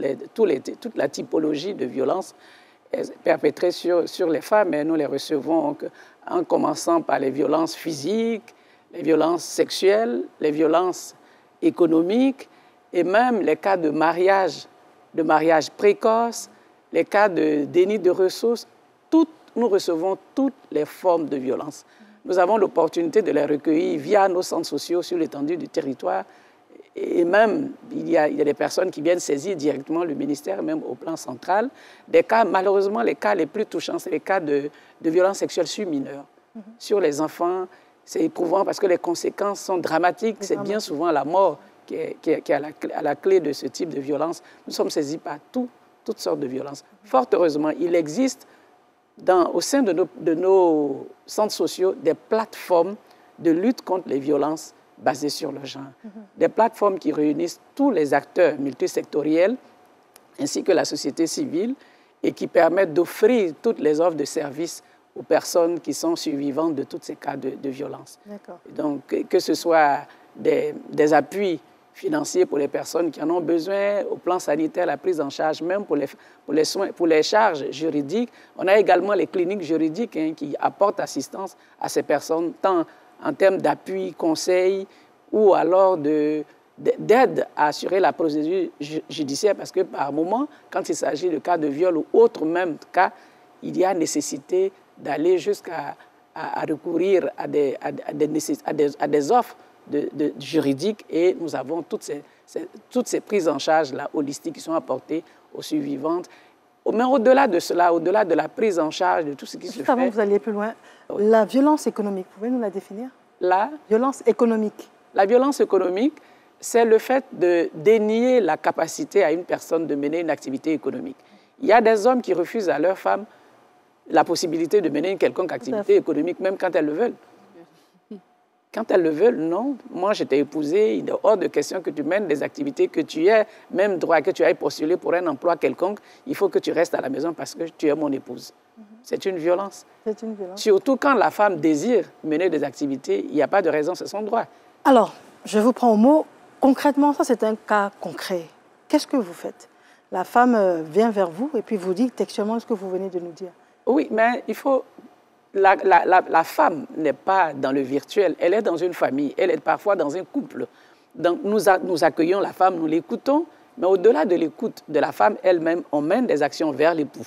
la typologie de violences perpétrées sur les femmes. Et nous les recevons en commençant par les violences physiques, les violences sexuelles, les violences économiques et même les cas de mariage précoce, les cas de déni de ressources. Nous recevons toutes les formes de violence. Nous avons l'opportunité de les recueillir via nos centres sociaux sur l'étendue du territoire. Et même, il y a des personnes qui viennent saisir directement le ministère, même au plan central. Des cas, malheureusement, les cas les plus touchants, c'est les cas de violences sexuelles sur mineurs. Sur les enfants, c'est éprouvant parce que les conséquences sont dramatiques. C'est bien souvent la mort qui est à la clé de ce type de violence. Nous sommes saisis par toutes sortes de violences. Fort heureusement, il existe au sein de nos centres sociaux des plateformes de lutte contre les violences basées sur le genre. Des plateformes qui réunissent tous les acteurs multisectoriels ainsi que la société civile et qui permettent d'offrir toutes les offres de services aux personnes qui sont survivantes de tous ces cas de violence. Donc, que ce soit des appuis financiers pour les personnes qui en ont besoin, au plan sanitaire, la prise en charge, même pour les soins, pour les charges juridiques. On a également les cliniques juridiques qui apportent assistance à ces personnes, tant en termes d'appui, conseil, ou alors d'aide à assurer la procédure judiciaire, parce que par moment, quand il s'agit de cas de viol ou autre même cas, il y a nécessité d'aller jusqu'à recourir à des offres juridiques, et nous avons toutes ces prises en charge là, holistiques qui sont apportées aux survivantes. Mais au-delà de cela, au-delà de la prise en charge de tout ce qui se fait... Juste avant que vous alliez plus loin, la violence économique, pouvez-vous nous la définir? La violence économique. La violence économique, c'est le fait de dénier la capacité à une personne de mener une activité économique. Il y a des hommes qui refusent à leurs femmes la possibilité de mener une quelconque activité économique, même quand elles le veulent. Quand elles le veulent, non. Moi, je t'ai épousée, il est hors de question que tu mènes des activités, que tu aies même droit, que tu ailles postuler pour un emploi quelconque. Il faut que tu restes à la maison parce que tu es mon épouse. C'est une violence. C'est une violence. Surtout quand la femme désire mener des activités, il n'y a pas de raison, c'est son droit. Alors, je vous prends au mot. Concrètement, ça, c'est un cas concret. Qu'est-ce que vous faites? La femme vient vers vous et puis vous dit textuellement ce que vous venez de nous dire. Oui, mais il faut... La femme n'est pas dans le virtuel, elle est dans une famille, elle est parfois dans un couple. Donc nous accueillons la femme, nous l'écoutons, mais au-delà de l'écoute de la femme elle-même, on mène des actions vers l'époux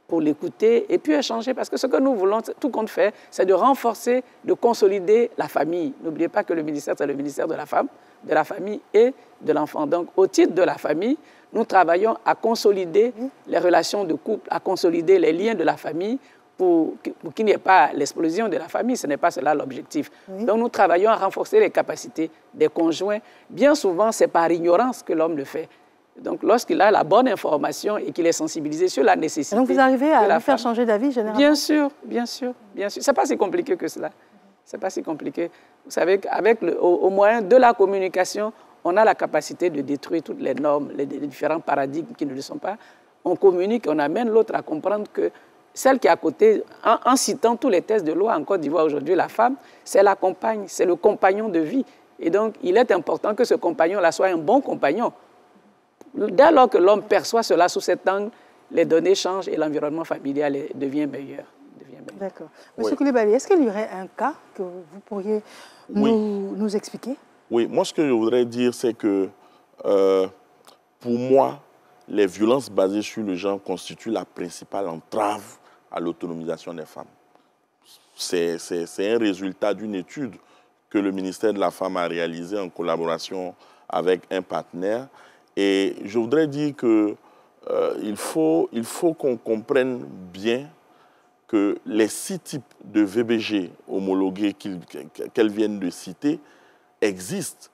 pour l'écouter et puis échanger. Parce que ce que nous voulons, tout compte fait, c'est de renforcer, de consolider la famille. N'oubliez pas que le ministère, c'est le ministère de la femme, de la famille et de l'enfant. Donc au titre de la famille, nous travaillons à consolider les relations de couple, à consolider les liens de la famille, pour qu'il n'y ait pas l'explosion de la famille. Ce n'est pas cela l'objectif. Donc nous travaillons à renforcer les capacités des conjoints. Bien souvent, c'est par ignorance que l'homme le fait. Donc lorsqu'il a la bonne information et qu'il est sensibilisé sur la nécessité... Donc vous arrivez à lui faire changer d'avis, généralement? Bien sûr, bien sûr, bien sûr. Ce n'est pas si compliqué que cela. Ce n'est pas si compliqué. Vous savez qu'avec au moyen de la communication, on a la capacité de détruire toutes les normes, les différents paradigmes qui ne le sont pas. On communique, on amène l'autre à comprendre que celle qui est à côté, en citant tous les textes de loi en Côte d'Ivoire aujourd'hui, la femme, c'est la compagne, c'est le compagnon de vie. Et donc, il est important que ce compagnon-là soit un bon compagnon. Dès lors que l'homme perçoit cela sous cet angle, les données changent et l'environnement familial devient meilleur. D'accord. Monsieur Coulibaly, est-ce qu'il y aurait un cas que vous pourriez nous expliquer? Oui, moi ce que je voudrais dire, c'est que pour moi, les violences basées sur le genre constituent la principale entrave à l'autonomisation des femmes. C'est un résultat d'une étude que le ministère de la Femme a réalisée en collaboration avec un partenaire. Et je voudrais dire que il faut qu'on comprenne bien que les 6 types de VBG homologués qu'elles viennent de citer existent.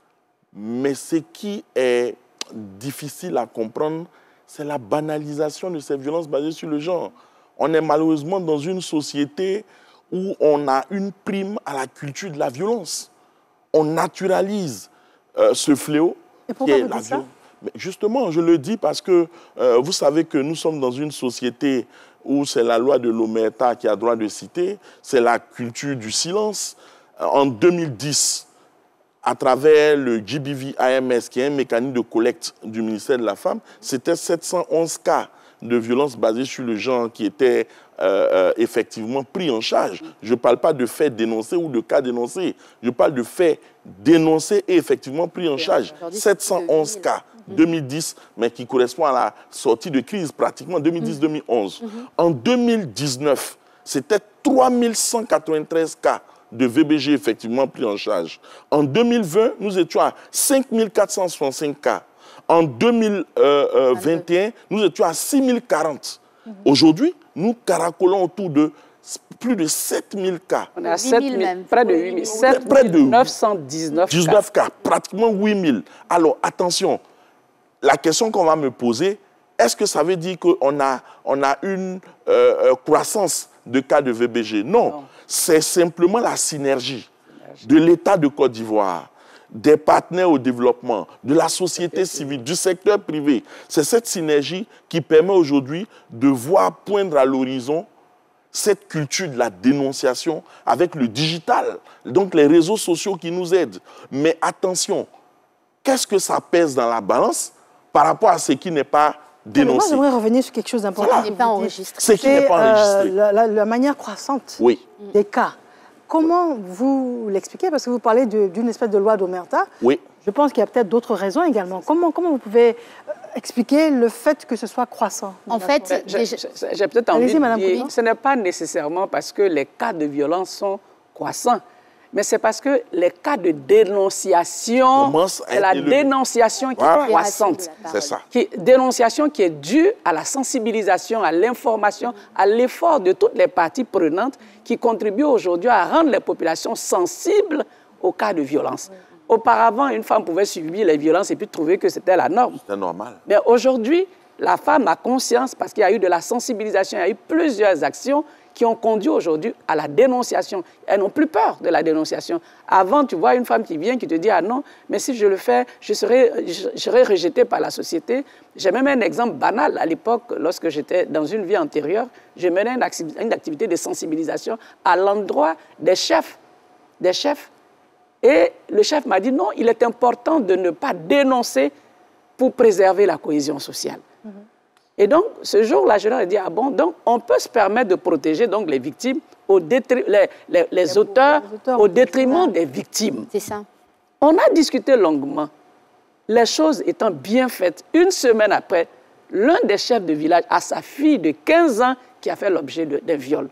Mais ce qui est difficile à comprendre, c'est la banalisation de ces violences basées sur le genre. On est malheureusement dans une société où on a une prime à la culture de la violence. On naturalise ce fléau. Et pourquoi vous dites ça ? Mais justement, je le dis parce que vous savez que nous sommes dans une société où c'est la loi de l'omerta qui a droit de citer, c'est la culture du silence. En 2010, à travers le GBV-AMS, qui est un mécanisme de collecte du ministère de la Femme, c'était 711 cas de violences basées sur le genre qui étaient effectivement pris en charge. Je ne parle pas de faits dénoncés ou de cas dénoncés. Je parle de faits dénoncés et effectivement pris en charge. 711 cas, 2010, mais qui correspond à la sortie de crise, pratiquement 2010-2011. En 2019, c'était 3193 cas de VBG effectivement pris en charge. En 2020, nous étions à 5465 cas. En 2021, nous étions à 6040. Aujourd'hui, nous caracolons autour de plus de 7000 cas. On est à 7000, près de 8000. Près de 919 cas, pratiquement 8000. Alors, attention, la question qu'on va me poser, est-ce que ça veut dire qu'on a une croissance de cas de VBG? Non. C'est simplement la synergie de l'État de Côte d'Ivoire, des partenaires au développement, de la société civile, du secteur privé. C'est cette synergie qui permet aujourd'hui de voir poindre à l'horizon cette culture de la dénonciation avec le digital, donc les réseaux sociaux qui nous aident. Mais attention, qu'est-ce que ça pèse dans la balance par rapport à ce qui n'est pas dénoncé? Moi, j'aimerais revenir sur quelque chose d'important. Voilà. Qui n'est pas enregistré. Ce qui n'est pas enregistré. La manière croissante des cas. Comment vous l'expliquez? Parce que vous parlez d'une espèce de loi d'omerta. Oui. Je pense qu'il y a peut-être d'autres raisons également. Comment vous pouvez expliquer le fait que ce soit croissant? En fait, j'ai peut-être envie de dire, ce n'est pas nécessairement parce que les cas de violence sont croissants, mais c'est parce que les cas de dénonciation, c'est la dénonciation qui est croissante. C'est ça. Dénonciation qui est due à la sensibilisation, à l'information, à l'effort de toutes les parties prenantes qui contribuent aujourd'hui à rendre les populations sensibles aux cas de violence. Auparavant, une femme pouvait subir les violences et puis trouver que c'était la norme. C'était normal. Mais aujourd'hui, la femme a conscience parce qu'il y a eu de la sensibilisation, il y a eu plusieurs actions qui ont conduit aujourd'hui à la dénonciation. Elles n'ont plus peur de la dénonciation. Avant, tu vois une femme qui vient, qui te dit « Ah non, mais si je le fais, je serai rejetée par la société. » J'ai même un exemple banal. À l'époque, lorsque j'étais dans une vie antérieure, je menais une activité de sensibilisation à l'endroit des chefs. Et le chef m'a dit « Non, il est important de ne pas dénoncer pour préserver la cohésion sociale. » Et donc, ce jour-là, je leur ai dit, ah bon, donc on peut se permettre de protéger donc, les victimes, les auteurs, au détriment des victimes. C'est ça. On a discuté longuement. Les choses étant bien faites, une semaine après, l'un des chefs de village a sa fille de 15 ans qui a fait l'objet d'un viol.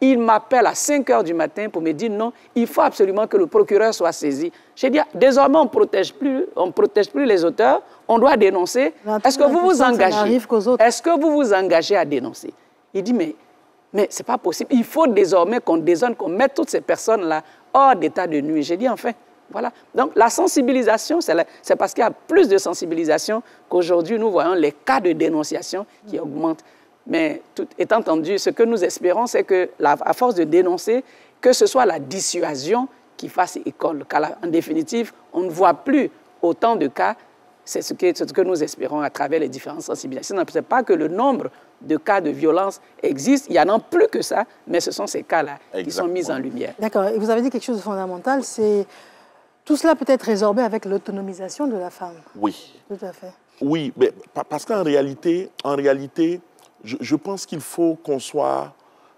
Il m'appelle à 5 h du matin pour me dire non, il faut absolument que le procureur soit saisi. J'ai dit, désormais, on ne protège plus les auteurs, on doit dénoncer. Est-ce que vous vous engagez? Est-ce que vous vous engagez à dénoncer? Il dit, mais ce n'est pas possible. Il faut désormais qu'on dézone, qu'on mette toutes ces personnes-là hors d'état de nuit. J'ai dit, enfin, voilà. Donc, la sensibilisation, c'est parce qu'il y a plus de sensibilisation qu'aujourd'hui, nous voyons les cas de dénonciation qui augmentent. Mais tout étant entendu, ce que nous espérons, c'est qu'à force de dénoncer, que ce soit la dissuasion qui fasse école. Car en définitive, on ne voit plus autant de cas. C'est ce que nous espérons à travers les différentes sensibilisations. Ce n'est pas que le nombre de cas de violence existe, il n'y en a plus que ça, mais ce sont ces cas-là qui sont mis en lumière. D'accord. Et vous avez dit quelque chose de fondamental, c'est tout cela peut être résorbé avec l'autonomisation de la femme. Oui. Tout à fait. Oui, mais parce qu'en réalité, je pense qu'il faut qu'on soit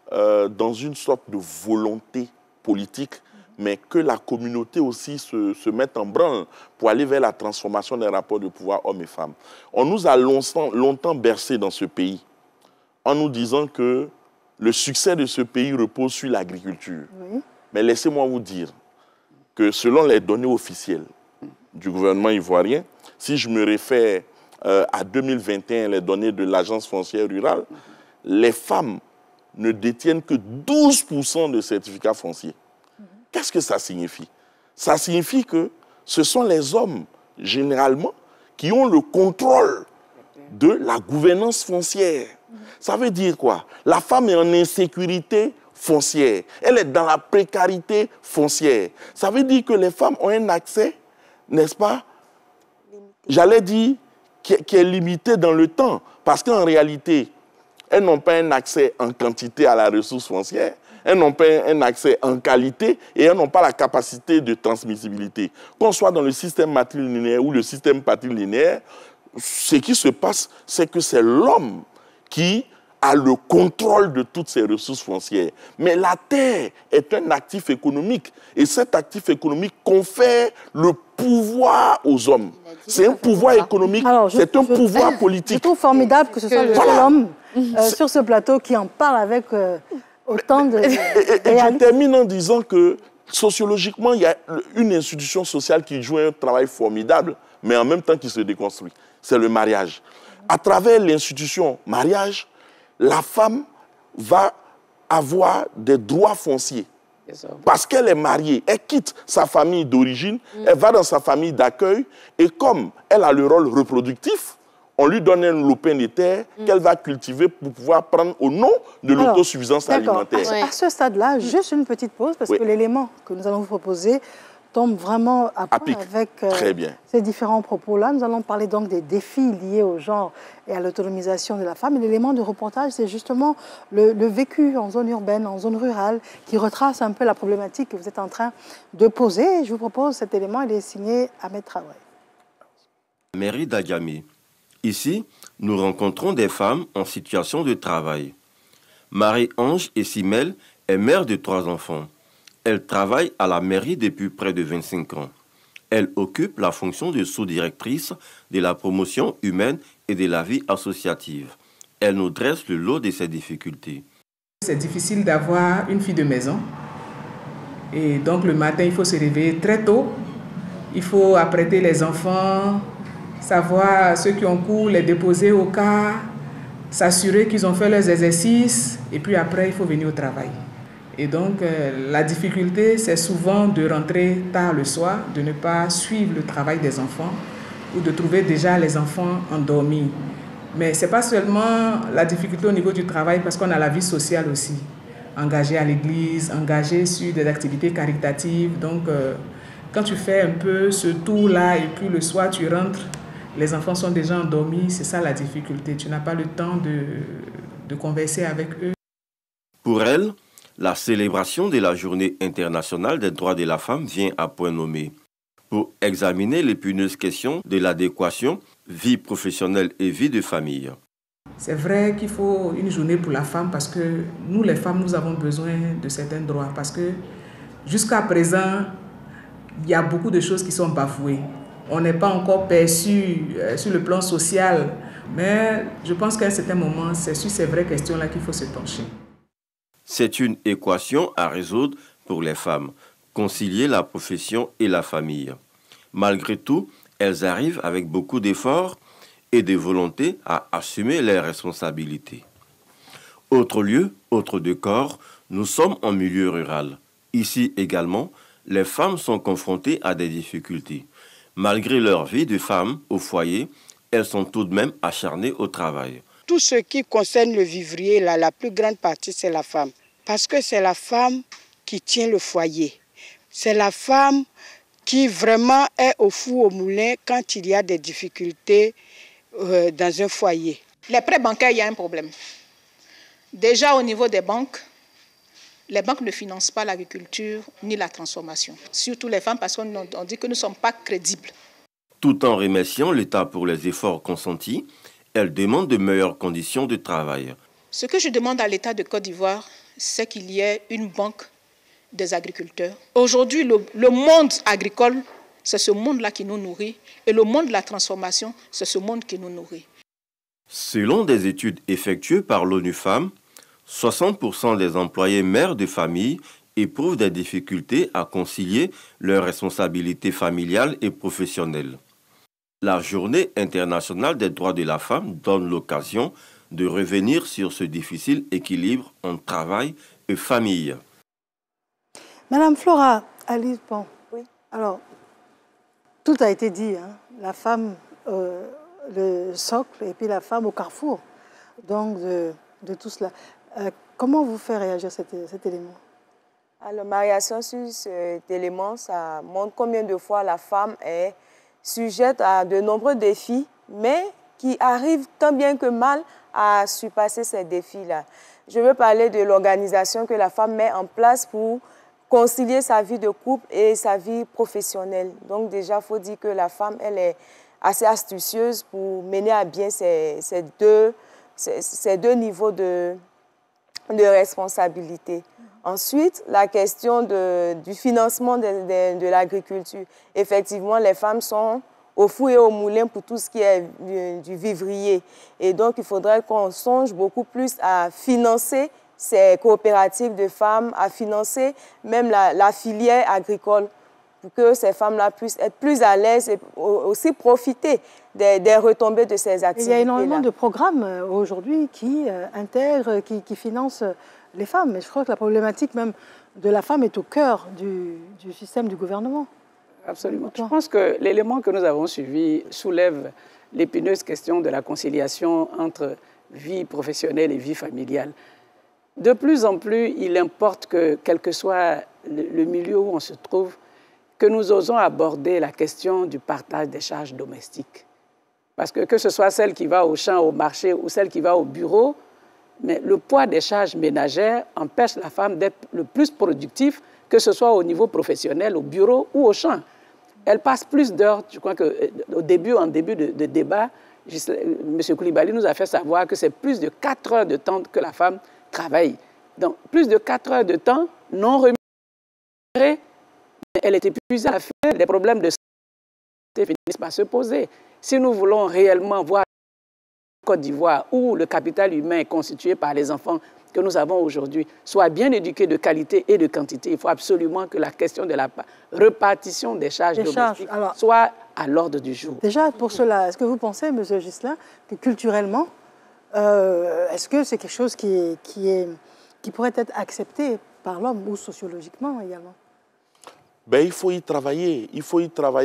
dans une sorte de volonté politique mais que la communauté aussi se mette en branle pour aller vers la transformation des rapports de pouvoir hommes et femmes. On nous a longtemps bercés dans ce pays en nous disant que le succès de ce pays repose sur l'agriculture. Oui. Mais laissez-moi vous dire que selon les données officielles du gouvernement ivoirien, si je me réfère à 2021, les données de l'Agence foncière rurale, les femmes ne détiennent que 12% de certificats fonciers. Qu'est-ce que ça signifie? Ça signifie que ce sont les hommes, généralement, qui ont le contrôle de la gouvernance foncière. Ça veut dire quoi? La femme est en insécurité foncière. Elle est dans la précarité foncière. Ça veut dire que les femmes ont un accès, n'est-ce pas, j'allais dire, qui est limité dans le temps. Parce qu'en réalité, elles n'ont pas un accès en quantité à la ressource foncière, elles n'ont pas un accès en qualité et elles n'ont pas la capacité de transmissibilité. Qu'on soit dans le système matrilinéaire ou le système patrilinéaire, ce qui se passe, c'est que c'est l'homme qui a le contrôle de toutes ces ressources foncières. Mais la terre est un actif économique et cet actif économique confère le pouvoir aux hommes. C'est un pouvoir économique, c'est un pouvoir politique. Je trouve formidable que ce soit le seul homme sur ce plateau qui en parle avec autant de... Et je termine en disant que sociologiquement, il y a une institution sociale qui joue un travail formidable, mais en même temps qui se déconstruit. C'est le mariage. À travers l'institution mariage, la femme va avoir des droits fonciers. Parce qu'elle est mariée, elle quitte sa famille d'origine, elle va dans sa famille d'accueil, et comme elle a le rôle reproductif, on lui donne un lopin de terre qu'elle va cultiver pour pouvoir prendre au nom de l'autosuffisance alimentaire. À ce stade-là, juste une petite pause, parce que l'élément que nous allons vous proposer tombe vraiment à point avec ces différents propos-là. Nous allons parler donc des défis liés au genre et à l'autonomisation de la femme. Et l'élément de reportage, c'est justement le vécu en zone urbaine, en zone rurale, qui retrace un peu la problématique que vous êtes en train de poser. Je vous propose cet élément, il est signé Ahmed Traoré. Mairie d'Adjamé. Ici, nous rencontrons des femmes en situation de travail. Marie-Ange Essimel est mère de 3 enfants. Elle travaille à la mairie depuis près de 25 ans. Elle occupe la fonction de sous-directrice de la promotion humaine et de la vie associative. Elle nous dresse le lot de ses difficultés. C'est difficile d'avoir une fille de maison. Et donc le matin, il faut se réveiller très tôt. Il faut apprêter les enfants, savoir ceux qui ont cours, les déposer au car, s'assurer qu'ils ont fait leurs exercices. Et puis après, il faut venir au travail. Et donc, la difficulté, c'est souvent de rentrer tard le soir, de ne pas suivre le travail des enfants ou de trouver déjà les enfants endormis. Mais ce n'est pas seulement la difficulté au niveau du travail, parce qu'on a la vie sociale aussi. Engagé à l'église, engagé sur des activités caritatives. Donc, quand tu fais un peu ce tour-là et puis le soir, tu rentres, les enfants sont déjà endormis, c'est ça la difficulté. Tu n'as pas le temps de converser avec eux. Pour elle, la célébration de la Journée internationale des droits de la femme vient à point nommé pour examiner l'épineuse question de l'adéquation vie professionnelle et vie de famille. C'est vrai qu'il faut une journée pour la femme parce que nous, les femmes, nous avons besoin de certains droits. Parce que jusqu'à présent, il y a beaucoup de choses qui sont bafouées. On n'est pas encore perçu sur le plan social. Mais je pense qu'à un certain moment, c'est sur ces vraies questions-là qu'il faut se pencher. C'est une équation à résoudre pour les femmes, concilier la profession et la famille. Malgré tout, elles arrivent avec beaucoup d'efforts et de volonté à assumer leurs responsabilités. Autre lieu, autre décor, nous sommes en milieu rural. Ici également, les femmes sont confrontées à des difficultés. Malgré leur vie de femme au foyer, elles sont tout de même acharnées au travail. Tout ce qui concerne le vivrier, là, la plus grande partie, c'est la femme. Parce que c'est la femme qui tient le foyer. C'est la femme qui vraiment est au four au moulin quand il y a des difficultés dans un foyer. Les prêts bancaires, il y a un problème. Déjà au niveau des banques, les banques ne financent pas l'agriculture ni la transformation. Surtout les femmes, parce qu'on dit que nous ne sommes pas crédibles. Tout en remerciant l'État pour les efforts consentis, elle demande de meilleures conditions de travail. Ce que je demande à l'État de Côte d'Ivoire, c'est qu'il y ait une banque des agriculteurs. Aujourd'hui, le monde agricole, c'est ce monde-là qui nous nourrit. Et le monde de la transformation, c'est ce monde qui nous nourrit. Selon des études effectuées par l'ONU Femmes, 60% des employés mères de famille éprouvent des difficultés à concilier leurs responsabilités familiales et professionnelles. La Journée internationale des droits de la femme donne l'occasion de revenir sur ce difficile équilibre entre travail et famille. Madame Flora Alice, bon. Oui. Alors, tout a été dit, hein. La femme, le socle, et puis la femme au carrefour, donc de tout cela. Comment vous fait réagir cet élément? Alors, ma réaction sur cet élément, ça montre combien de fois la femme est sujette à de nombreux défis, mais qui arrive tant bien que mal à surpasser ces défis-là. Je veux parler de l'organisation que la femme met en place pour concilier sa vie de couple et sa vie professionnelle. Donc déjà, il faut dire que la femme, elle est assez astucieuse pour mener à bien ces deux niveaux de responsabilité. Ensuite, la question du financement de l'agriculture. Effectivement, les femmes sont au four et au moulin pour tout ce qui est du vivrier. Et donc, il faudrait qu'on songe beaucoup plus à financer ces coopératives de femmes, à financer même la filière agricole pour que ces femmes-là puissent être plus à l'aise et aussi profiter des retombées de ces activités-là. Il y a énormément de programmes aujourd'hui qui intègrent, qui financent les femmes. Mais je crois que la problématique même de la femme est au cœur du système du gouvernement. Absolument. Je pense que l'élément que nous avons suivi soulève l'épineuse question de la conciliation entre vie professionnelle et vie familiale. De plus en plus, il importe que, quel que soit le milieu où on se trouve, que nous osons aborder la question du partage des charges domestiques. Parce que ce soit celle qui va au champ, au marché ou celle qui va au bureau, mais le poids des charges ménagères empêche la femme d'être le plus productive, que ce soit au niveau professionnel, au bureau ou au champ. Elle passe plus d'heures, je crois qu'en début de débat, M. Koulibaly nous a fait savoir que c'est plus de 4 heures de temps que la femme travaille. Donc, plus de 4 heures de temps non rémunérées. Elle est épuisée à la fin, les problèmes de santé finissent par se poser. Si nous voulons réellement voir Côte d'Ivoire, où le capital humain est constitué par les enfants que nous avons aujourd'hui, soit bien éduqués de qualité et de quantité, il faut absolument que la question de la répartition des charges domestiques soit à l'ordre du jour. Déjà, pour cela, est-ce que vous pensez, M. Ghislain, que culturellement, est-ce que c'est quelque chose qui pourrait être accepté par l'homme ou sociologiquement également? Ben, il faut y travailler,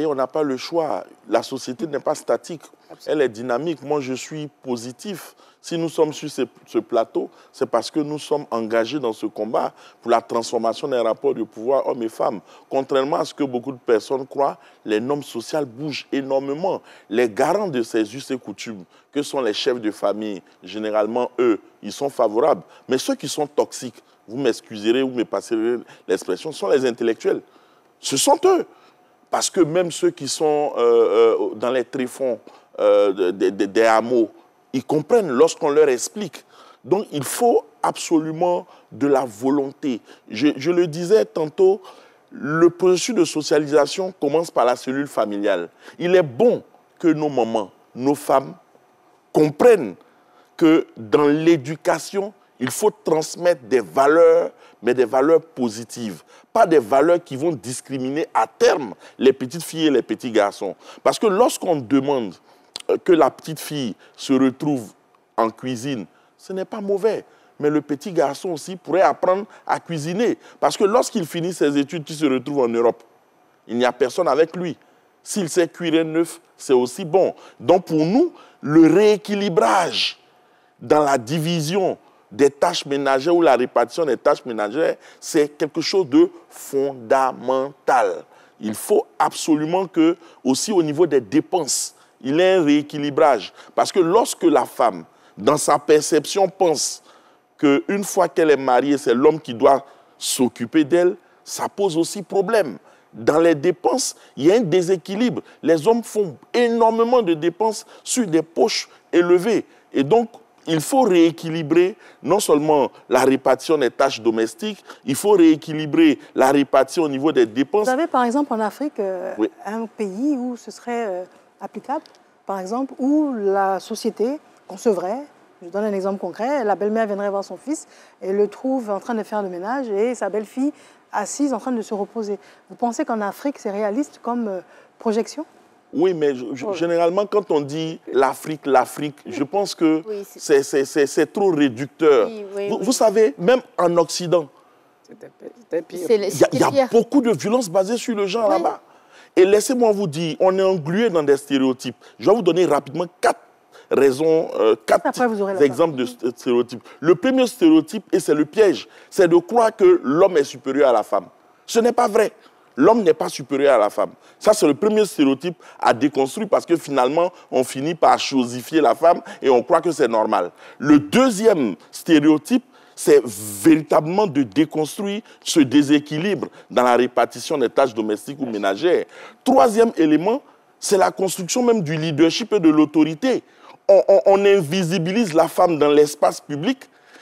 on n'a pas le choix. La société n'est pas statique, elle est dynamique. Moi, je suis positif. Si nous sommes sur ce plateau, c'est parce que nous sommes engagés dans ce combat pour la transformation des rapports de pouvoir hommes et femmes. Contrairement à ce que beaucoup de personnes croient, les normes sociales bougent énormément. Les garants de ces us et coutumes, que sont les chefs de famille, généralement, eux, ils sont favorables. Mais ceux qui sont toxiques, vous m'excuserez ou me passerez l'expression, sont les intellectuels. Ce sont eux. Parce que même ceux qui sont dans les tréfonds des hameaux, ils comprennent lorsqu'on leur explique. Donc, il faut absolument de la volonté. Je le disais tantôt, le processus de socialisation commence par la cellule familiale. Il est bon que nos mamans, nos femmes, comprennent que dans l'éducation, il faut transmettre des valeurs, mais des valeurs positives. Pas des valeurs qui vont discriminer à terme les petites filles et les petits garçons. Parce que lorsqu'on demande que la petite fille se retrouve en cuisine, ce n'est pas mauvais. Mais le petit garçon aussi pourrait apprendre à cuisiner. Parce que lorsqu'il finit ses études, il se retrouve en Europe. Il n'y a personne avec lui. S'il sait cuire un œuf, c'est aussi bon. Donc pour nous, le rééquilibrage dans la division des tâches ménagères ou la répartition des tâches ménagères, c'est quelque chose de fondamental. Il faut absolument que, aussi au niveau des dépenses, il y ait un rééquilibrage. Parce que lorsque la femme, dans sa perception, pense qu'une fois qu'elle est mariée, c'est l'homme qui doit s'occuper d'elle, ça pose aussi problème. Dans les dépenses, il y a un déséquilibre. Les hommes font énormément de dépenses sur des poches élevées. Et donc, il faut rééquilibrer non seulement la répartition des tâches domestiques, il faut rééquilibrer la répartition au niveau des dépenses. Vous avez par exemple en Afrique oui. un pays où ce serait applicable, par exemple, où la société concevrait, je donne un exemple concret, la belle-mère viendrait voir son fils et le trouve en train de faire le ménage et sa belle-fille assise en train de se reposer. Vous pensez qu'en Afrique, c'est réaliste comme projection ? Oui, mais généralement, quand on dit l'Afrique, je pense que oui, c'est trop réducteur. Oui, vous savez, même en Occident, il y a beaucoup de violences basées sur le genre là-bas. Et laissez-moi vous dire, on est englué dans des stéréotypes. Je vais vous donner rapidement 4 raisons, 4 exemples de stéréotypes. Le premier stéréotype, et c'est le piège, c'est de croire que l'homme est supérieur à la femme. Ce n'est pas vrai. L'homme n'est pas supérieur à la femme. Ça, c'est le premier stéréotype à déconstruire parce que finalement, on finit par chosifier la femme et on croit que c'est normal. Le deuxième stéréotype, c'est véritablement de déconstruire ce déséquilibre dans la répartition des tâches domestiques ou ménagères. Troisième élément, c'est la construction même du leadership et de l'autorité. On invisibilise la femme dans l'espace public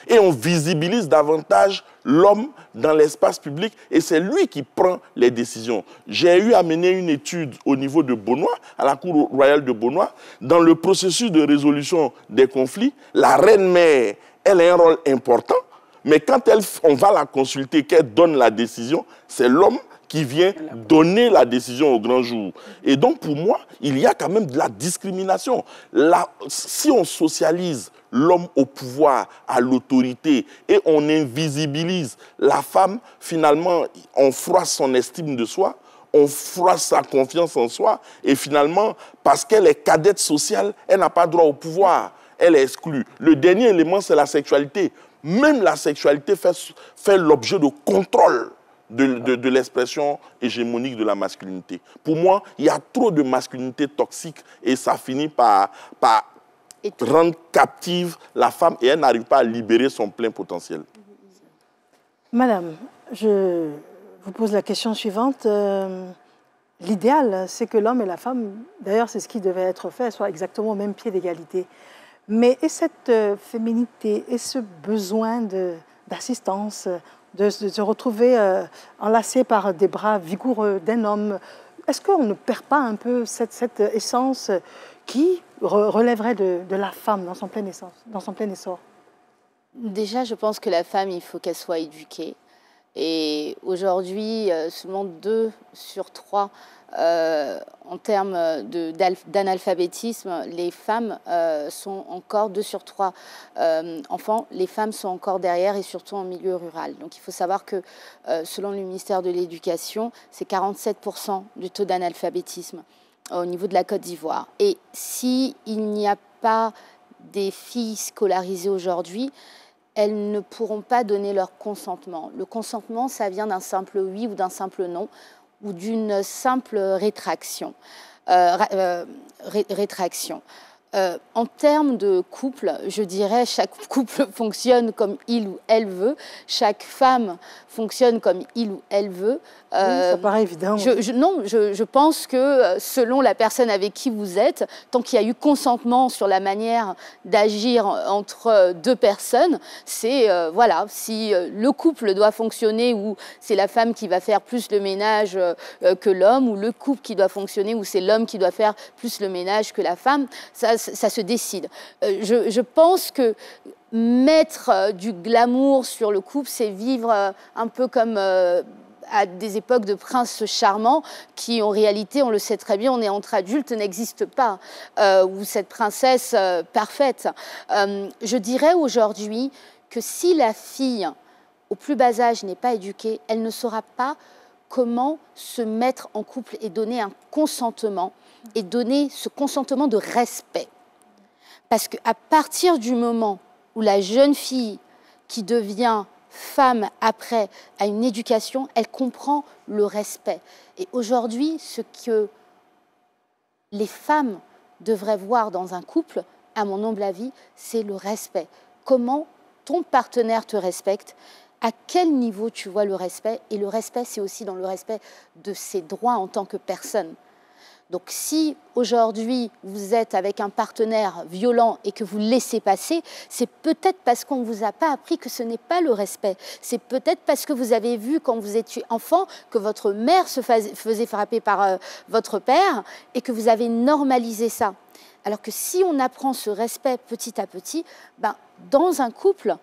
et on visibilise davantage l'homme dans l'espace public et c'est lui qui prend les décisions. J'ai eu à mener une étude au niveau de Beaunois, à la Cour royale de Beaunois. Dans le processus de résolution des conflits, la reine-mère, elle a un rôle important, mais quand on va la consulter, qu'elle donne la décision, c'est l'homme qui vient donner la décision au grand jour. Et donc, pour moi, il y a quand même de la discrimination. Si on socialise l'homme au pouvoir, à l'autorité, et on invisibilise la femme, finalement, on froisse son estime de soi, on froisse sa confiance en soi, et finalement, parce qu'elle est cadette sociale, elle n'a pas droit au pouvoir, elle est exclue. Le dernier élément, c'est la sexualité. Même la sexualité fait l'objet de contrôle de l'expression hégémonique de la masculinité. Pour moi, il y a trop de masculinité toxique et ça finit par rendre captive la femme et elle n'arrive pas à libérer son plein potentiel. Madame, je vous pose la question suivante. L'idéal, c'est que l'homme et la femme, d'ailleurs c'est ce qui devait être fait, soient exactement au même pied d'égalité. Mais et cette féminité et ce besoin d'assistance, de se retrouver enlacé par des bras vigoureux d'un homme, est-ce qu'on ne perd pas un peu cette essence qui relèverait de la femme dans son plein essor? Déjà, je pense que la femme, il faut qu'elle soit éduquée. Et aujourd'hui, seulement 2 sur 3 en termes d'analphabétisme, les femmes sont encore 2 sur 3 enfants, les femmes sont encore derrière et surtout en milieu rural. Donc il faut savoir que selon le ministère de l'Éducation, c'est 47% du taux d'analphabétisme au niveau de la Côte d'Ivoire. Et s'il n'y a pas des filles scolarisées aujourd'hui, elles ne pourront pas donner leur consentement. Le consentement, ça vient d'un simple oui ou d'un simple non, ou d'une simple rétraction. En termes de couple, je dirais chaque couple fonctionne comme il ou elle veut, chaque femme fonctionne comme il ou elle veut. Oui, ça paraît évident. Je pense que selon la personne avec qui vous êtes, tant qu'il y a eu consentement sur la manière d'agir entre 2 personnes, c'est voilà, si le couple doit fonctionner où c'est la femme qui va faire plus le ménage que l'homme, ou le couple qui doit fonctionner où c'est l'homme qui doit faire plus le ménage que la femme, ça se décide. Je pense que mettre du glamour sur le couple, c'est vivre un peu comme à des époques de princes charmants qui, en réalité, on le sait très bien, on est entre adultes, n'existe pas, ou cette princesse parfaite. Je dirais aujourd'hui que si la fille, au plus bas âge, n'est pas éduquée, elle ne saura pas comment se mettre en couple et donner un consentement, et donner ce consentement de respect. Parce qu'à partir du moment où la jeune fille qui devient femme après a une éducation, elle comprend le respect. Et aujourd'hui, ce que les femmes devraient voir dans un couple, à mon humble avis, c'est le respect. Comment ton partenaire te respecte, à quel niveau tu vois le respect, et le respect, c'est aussi dans le respect de ses droits en tant que personne. Donc si aujourd'hui vous êtes avec un partenaire violent et que vous laissez passer, c'est peut-être parce qu'on ne vous a pas appris que ce n'est pas le respect. C'est peut-être parce que vous avez vu quand vous étiez enfant que votre mère se faisait frapper par votre père et que vous avez normalisé ça. Alors que si on apprend ce respect petit à petit, ben, dans un couple,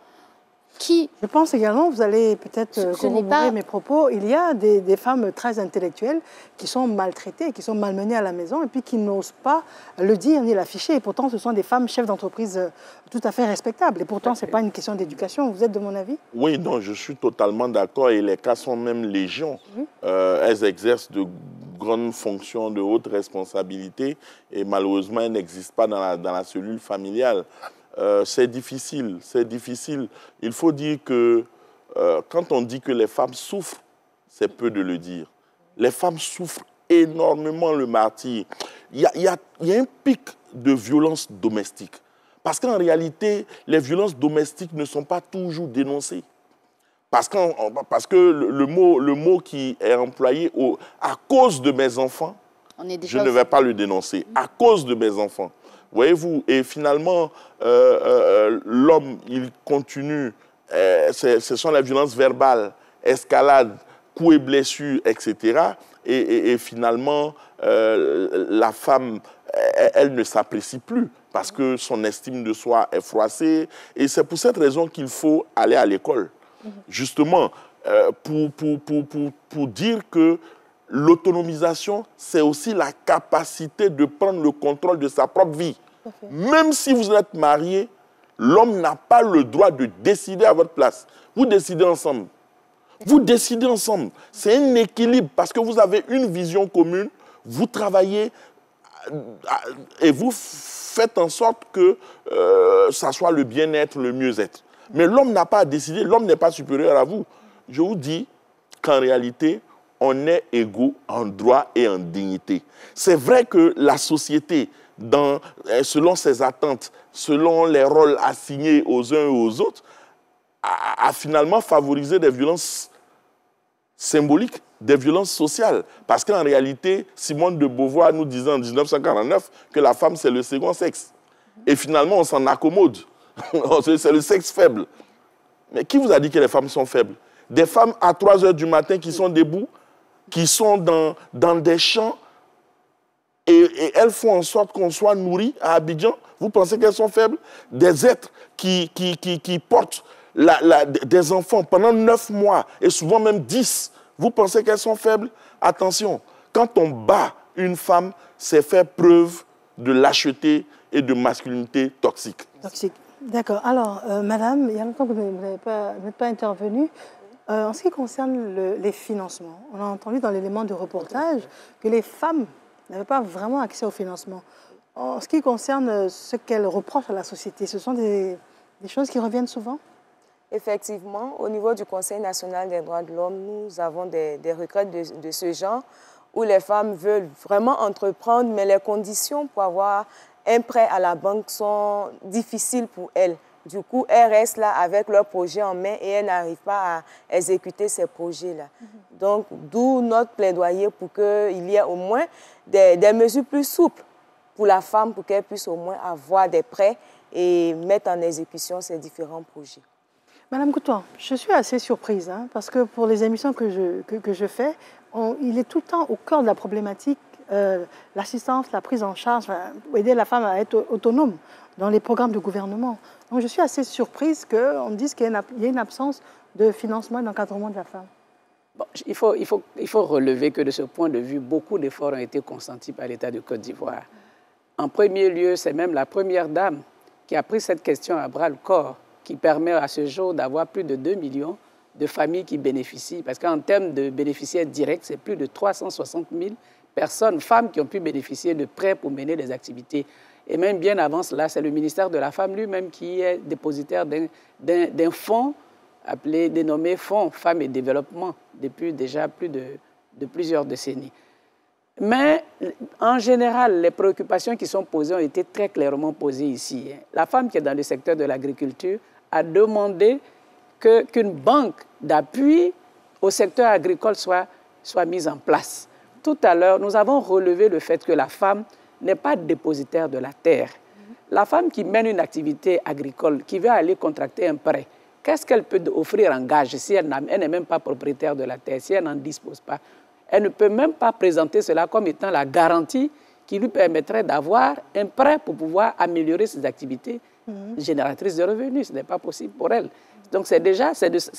Je pense également, vous allez peut-être corroborer mes propos, il y a des femmes très intellectuelles qui sont maltraitées, qui sont malmenées à la maison et puis qui n'osent pas le dire ni l'afficher. Et pourtant, ce sont des femmes chefs d'entreprise tout à fait respectables. Et pourtant, ce n'est pas une question d'éducation. Vous êtes de mon avis? Oui, non, je suis totalement d'accord et les cas sont même légion. Elles exercent de grandes fonctions de haute responsabilité et malheureusement, elles n'existent pas dans la cellule familiale. C'est difficile, c'est difficile. Il faut dire que quand on dit que les femmes souffrent, c'est peu de le dire. Les femmes souffrent énormément le martyre. Il y a un pic de violence domestique. Parce qu'en réalité, les violences domestiques ne sont pas toujours dénoncées. Parce que le mot qui est employé à cause de mes enfants, je ne vais pas le dénoncer. À cause de mes enfants. Voyez-vous, et finalement, l'homme, il continue, ce sont les violences verbales, escalade, coups et blessures, etc. Et finalement, la femme, elle ne s'apprécie plus parce que son estime de soi est froissée. Et c'est pour cette raison qu'il faut aller à l'école, justement, pour dire que l'autonomisation, c'est aussi la capacité de prendre le contrôle de sa propre vie. Même si vous êtes marié, l'homme n'a pas le droit de décider à votre place. Vous décidez ensemble. Vous décidez ensemble. C'est un équilibre parce que vous avez une vision commune, vous travaillez et vous faites en sorte que ça soit le bien-être, le mieux-être. Mais l'homme n'a pas à décider, l'homme n'est pas supérieur à vous. Je vous dis qu'en réalité, on est égaux en droit et en dignité. C'est vrai que la société, selon ses attentes, selon les rôles assignés aux uns et aux autres, a finalement favorisé des violences symboliques, des violences sociales. Parce qu'en réalité, Simone de Beauvoir nous disait en 1949 que la femme, c'est le second sexe. Et finalement, on s'en accommode. C'est le sexe faible. Mais qui vous a dit que les femmes sont faibles? Des femmes à 3 heures du matin qui sont debout, qui sont dans des champs et elles font en sorte qu'on soit nourri à Abidjan. Vous pensez qu'elles sont faibles? Des êtres qui portent des enfants pendant 9 mois et souvent même 10. Vous pensez qu'elles sont faibles? Attention, quand on bat une femme, c'est faire preuve de lâcheté et de masculinité toxique. Toxique. D'accord. Alors, madame, il y a longtemps que vous n'êtes pas intervenue. En ce qui concerne les financements, on a entendu dans l'élément de reportage que les femmes n'avaient pas vraiment accès au financement. En ce qui concerne ce qu'elles reprochent à la société, ce sont des choses qui reviennent souvent? Effectivement, au niveau du Conseil national des droits de l'homme, nous avons des requêtes de ce genre où les femmes veulent vraiment entreprendre, mais les conditions pour avoir un prêt à la banque sont difficiles pour elles. Du coup, elles restent là avec leur projet en main et elles n'arrivent pas à exécuter ces projets-là. Donc, d'où notre plaidoyer pour qu'il y ait au moins des mesures plus souples pour la femme, pour qu'elle puisse au moins avoir des prêts et mettre en exécution ces différents projets. Madame Coutan, je suis assez surprise, parce que pour les émissions que je fais, il est tout le temps au cœur de la problématique, l'assistance, la prise en charge, aider la femme à être autonome dans les programmes de gouvernement. Donc je suis assez surprise qu'on dise qu'il y a une absence de financement et d'encadrement de la femme. Bon, il faut relever que de ce point de vue, beaucoup d'efforts ont été consentis par l'État de Côte d'Ivoire. En premier lieu, c'est même la première dame qui a pris cette question à bras-le-corps, qui permet à ce jour d'avoir plus de 2 millions de familles qui bénéficient. Parce qu'en termes de bénéficiaires directs, c'est plus de 360 000 personnes, femmes, qui ont pu bénéficier de prêts pour mener des activités. Et même bien avant cela, c'est le ministère de la Femme lui-même qui est dépositaire d'un fonds dénommé Fonds Femmes et Développement depuis déjà plus de plusieurs décennies. Mais en général, les préoccupations qui sont posées ont été très clairement posées ici. La femme qui est dans le secteur de l'agriculture a demandé qu'une banque d'appui au secteur agricole soit mise en place. tout à l'heure, nous avons relevé le fait que la femme n'est pas dépositaire de la terre. La femme qui mène une activité agricole, qui veut aller contracter un prêt, qu'est-ce qu'elle peut offrir en gage si elle n'est même pas propriétaire de la terre, si elle n'en dispose pas? Elle ne peut même pas présenter cela comme étant la garantie qui lui permettrait d'avoir un prêt pour pouvoir améliorer ses activités génératrices de revenus. Ce n'est pas possible pour elle. Donc c'est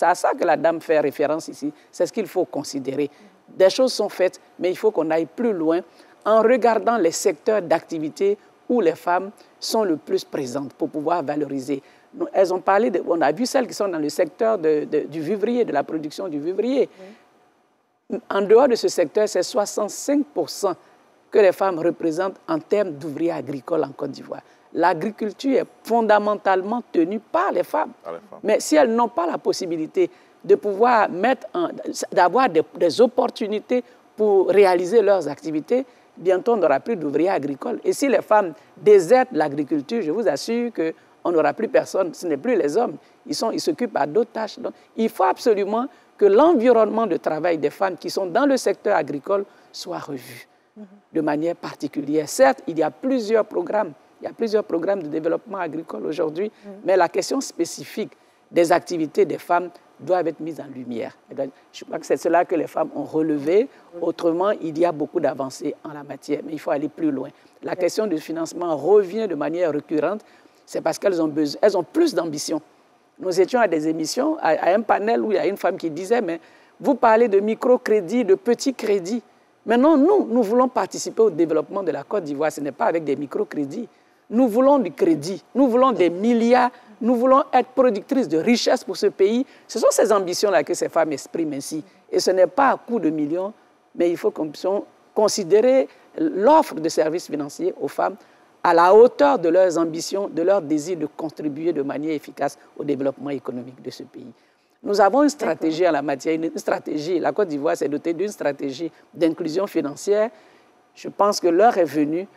à ça que la dame fait référence ici. C'est ce qu'il faut considérer. Des choses sont faites, mais il faut qu'on aille plus loin en regardant les secteurs d'activité où les femmes sont le plus présentes pour pouvoir valoriser. Elles ont parlé, on a vu celles qui sont dans le secteur du vivrier, de la production du vivrier. En dehors de ce secteur, c'est 65% que les femmes représentent en termes d'ouvriers agricoles en Côte d'Ivoire. L'agriculture est fondamentalement tenue par les femmes. Mais si elles n'ont pas la possibilité de pouvoir d'avoir des opportunités pour réaliser leurs activités, bientôt on n'aura plus d'ouvriers agricoles. Et si les femmes désertent l'agriculture, je vous assure qu'on n'aura plus personne. Ce n'est plus les hommes. Ils s'occupent à d'autres tâches. Donc, il faut absolument que l'environnement de travail des femmes qui sont dans le secteur agricole soit revu de manière particulière. Certes, il y a plusieurs programmes. Il y a plusieurs programmes de développement agricole aujourd'hui, mais la question spécifique des activités des femmes doivent être mises en lumière. Je crois que c'est cela que les femmes ont relevé. Autrement, il y a beaucoup d'avancées en la matière, mais il faut aller plus loin. La question du financement revient de manière récurrente. C'est parce qu'elles ont plus d'ambition. Nous étions à des émissions, à un panel où il y a une femme qui disait, mais vous parlez de microcrédits, de petits crédits. Mais non, nous voulons participer au développement de la Côte d'Ivoire. Ce n'est pas avec des microcrédits. Nous voulons du crédit, nous voulons des milliards, nous voulons être productrices de richesses pour ce pays. Ce sont ces ambitions-là que ces femmes expriment ainsi. Et ce n'est pas à coup de millions, mais il faut qu'on puisse considérer l'offre de services financiers aux femmes à la hauteur de leurs ambitions, de leur désir de contribuer de manière efficace au développement économique de ce pays. Nous avons une stratégie en la matière, une stratégie. La Côte d'Ivoire s'est dotée d'une stratégie d'inclusion financière. Je pense que l'heure est venue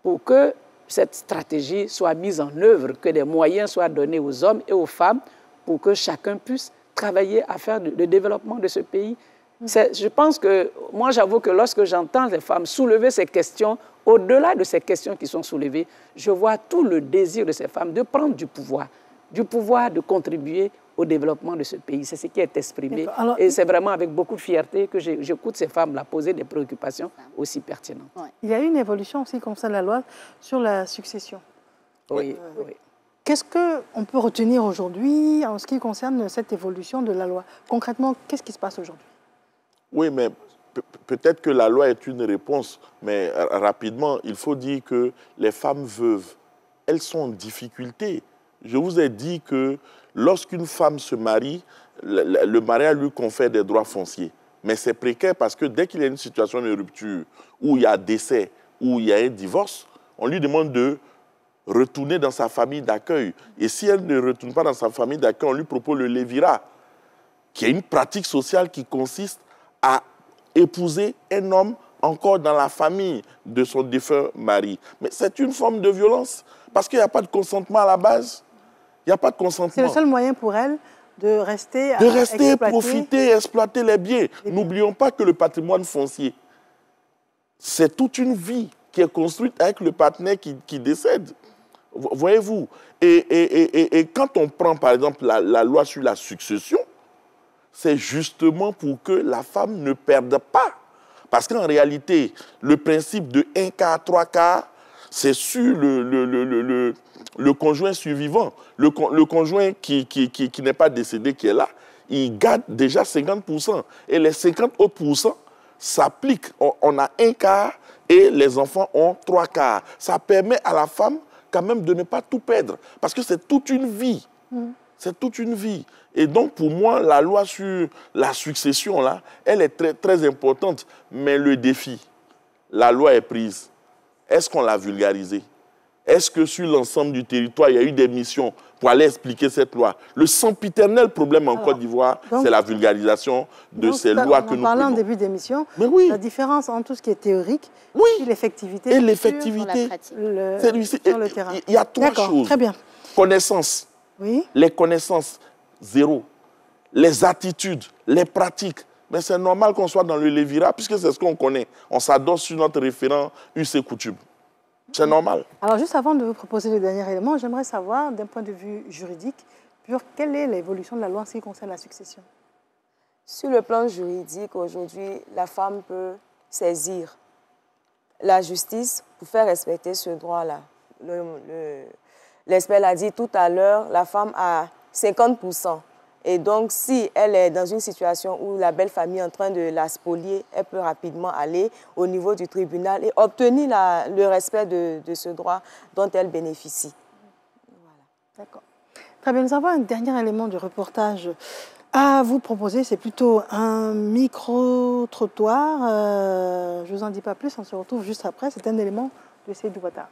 pour que cette stratégie soit mise en œuvre, que des moyens soient donnés aux hommes et aux femmes pour que chacun puisse travailler à faire le développement de ce pays. Je pense que, moi j'avoue que lorsque j'entends les femmes soulever ces questions, au-delà de ces questions qui sont soulevées, je vois tout le désir de ces femmes de prendre du pouvoir de contribuer au développement de ce pays. C'est ce qui est exprimé. Alors, et c'est vraiment avec beaucoup de fierté que j'écoute ces femmes-là poser des préoccupations aussi pertinentes. Il y a eu une évolution aussi concernant la loi sur la succession. Oui. Qu'est-ce qu'on peut retenir aujourd'hui en ce qui concerne cette évolution de la loi? Concrètement, qu'est-ce qui se passe aujourd'hui? Oui, mais peut-être que la loi est une réponse, mais rapidement, il faut dire que les femmes veuves, elles sont en difficulté. Je vous ai dit que lorsqu'une femme se marie, le mariage lui confère des droits fonciers. Mais c'est précaire parce que dès qu'il y a une situation de rupture, où il y a décès, où il y a un divorce, on lui demande de retourner dans sa famille d'accueil. Et si elle ne retourne pas dans sa famille d'accueil, on lui propose le lévirat, qui est une pratique sociale qui consiste à épouser un homme encore dans la famille de son défunt mari. Mais c'est une forme de violence parce qu'il n'y a pas de consentement à la base. Il n'y a pas de consentement. C'est le seul moyen pour elle de rester, profiter, exploiter les biens. N'oublions pas que le patrimoine foncier, c'est toute une vie qui est construite avec le partenaire qui décède. Voyez-vous? Et quand on prend, par exemple, la loi sur la succession, c'est justement pour que la femme ne perde pas. Parce qu'en réalité, le principe de 1 quart, 3 quarts, c'est sur le conjoint survivant. Le conjoint qui n'est pas décédé, qui est là, il garde déjà 50%. Et les 50 autres pourcents s'appliquent. On a 1 quart et les enfants ont 3 quarts. Ça permet à la femme quand même de ne pas tout perdre. Parce que c'est toute une vie. C'est toute une vie. Et donc, pour moi, la loi sur la succession, là, elle est très, très importante. Mais le défi, la loi est prise. Est-ce qu'on l'a vulgarisée? Est-ce que sur l'ensemble du territoire, il y a eu des missions pour aller expliquer cette loi? Le sempiternel problème en Côte d'Ivoire, c'est la vulgarisation de ces lois que nous parlons en début d'émission, la différence entre tout ce qui est théorique et l'effectivité. Et l'effectivité. Sur le terrain. Il y a 3 choses. Très bien. Connaissance. Les connaissances, 0. Les attitudes, les pratiques, Mais c'est normal qu'on soit dans le Lévira, puisque c'est ce qu'on connaît. On s'adosse sur notre référent us et coutumes. C'est normal. Alors, juste avant de vous proposer le dernier élément, j'aimerais savoir, d'un point de vue juridique, quelle est l'évolution de la loi en ce qui concerne la succession? Sur le plan juridique, aujourd'hui, la femme peut saisir la justice pour faire respecter ce droit-là. L'expert l'a dit tout à l'heure, la femme a 50%. Et donc, si elle est dans une situation où la belle famille est en train de la spolier, elle peut rapidement aller au niveau du tribunal et obtenir le respect de ce droit dont elle bénéficie. Voilà. D'accord. Très bien, nous avons un dernier élément du reportage à vous proposer. C'est plutôt un micro-trottoir. Je ne vous en dis pas plus, on se retrouve juste après. C'est un élément de Seydou Ouattara.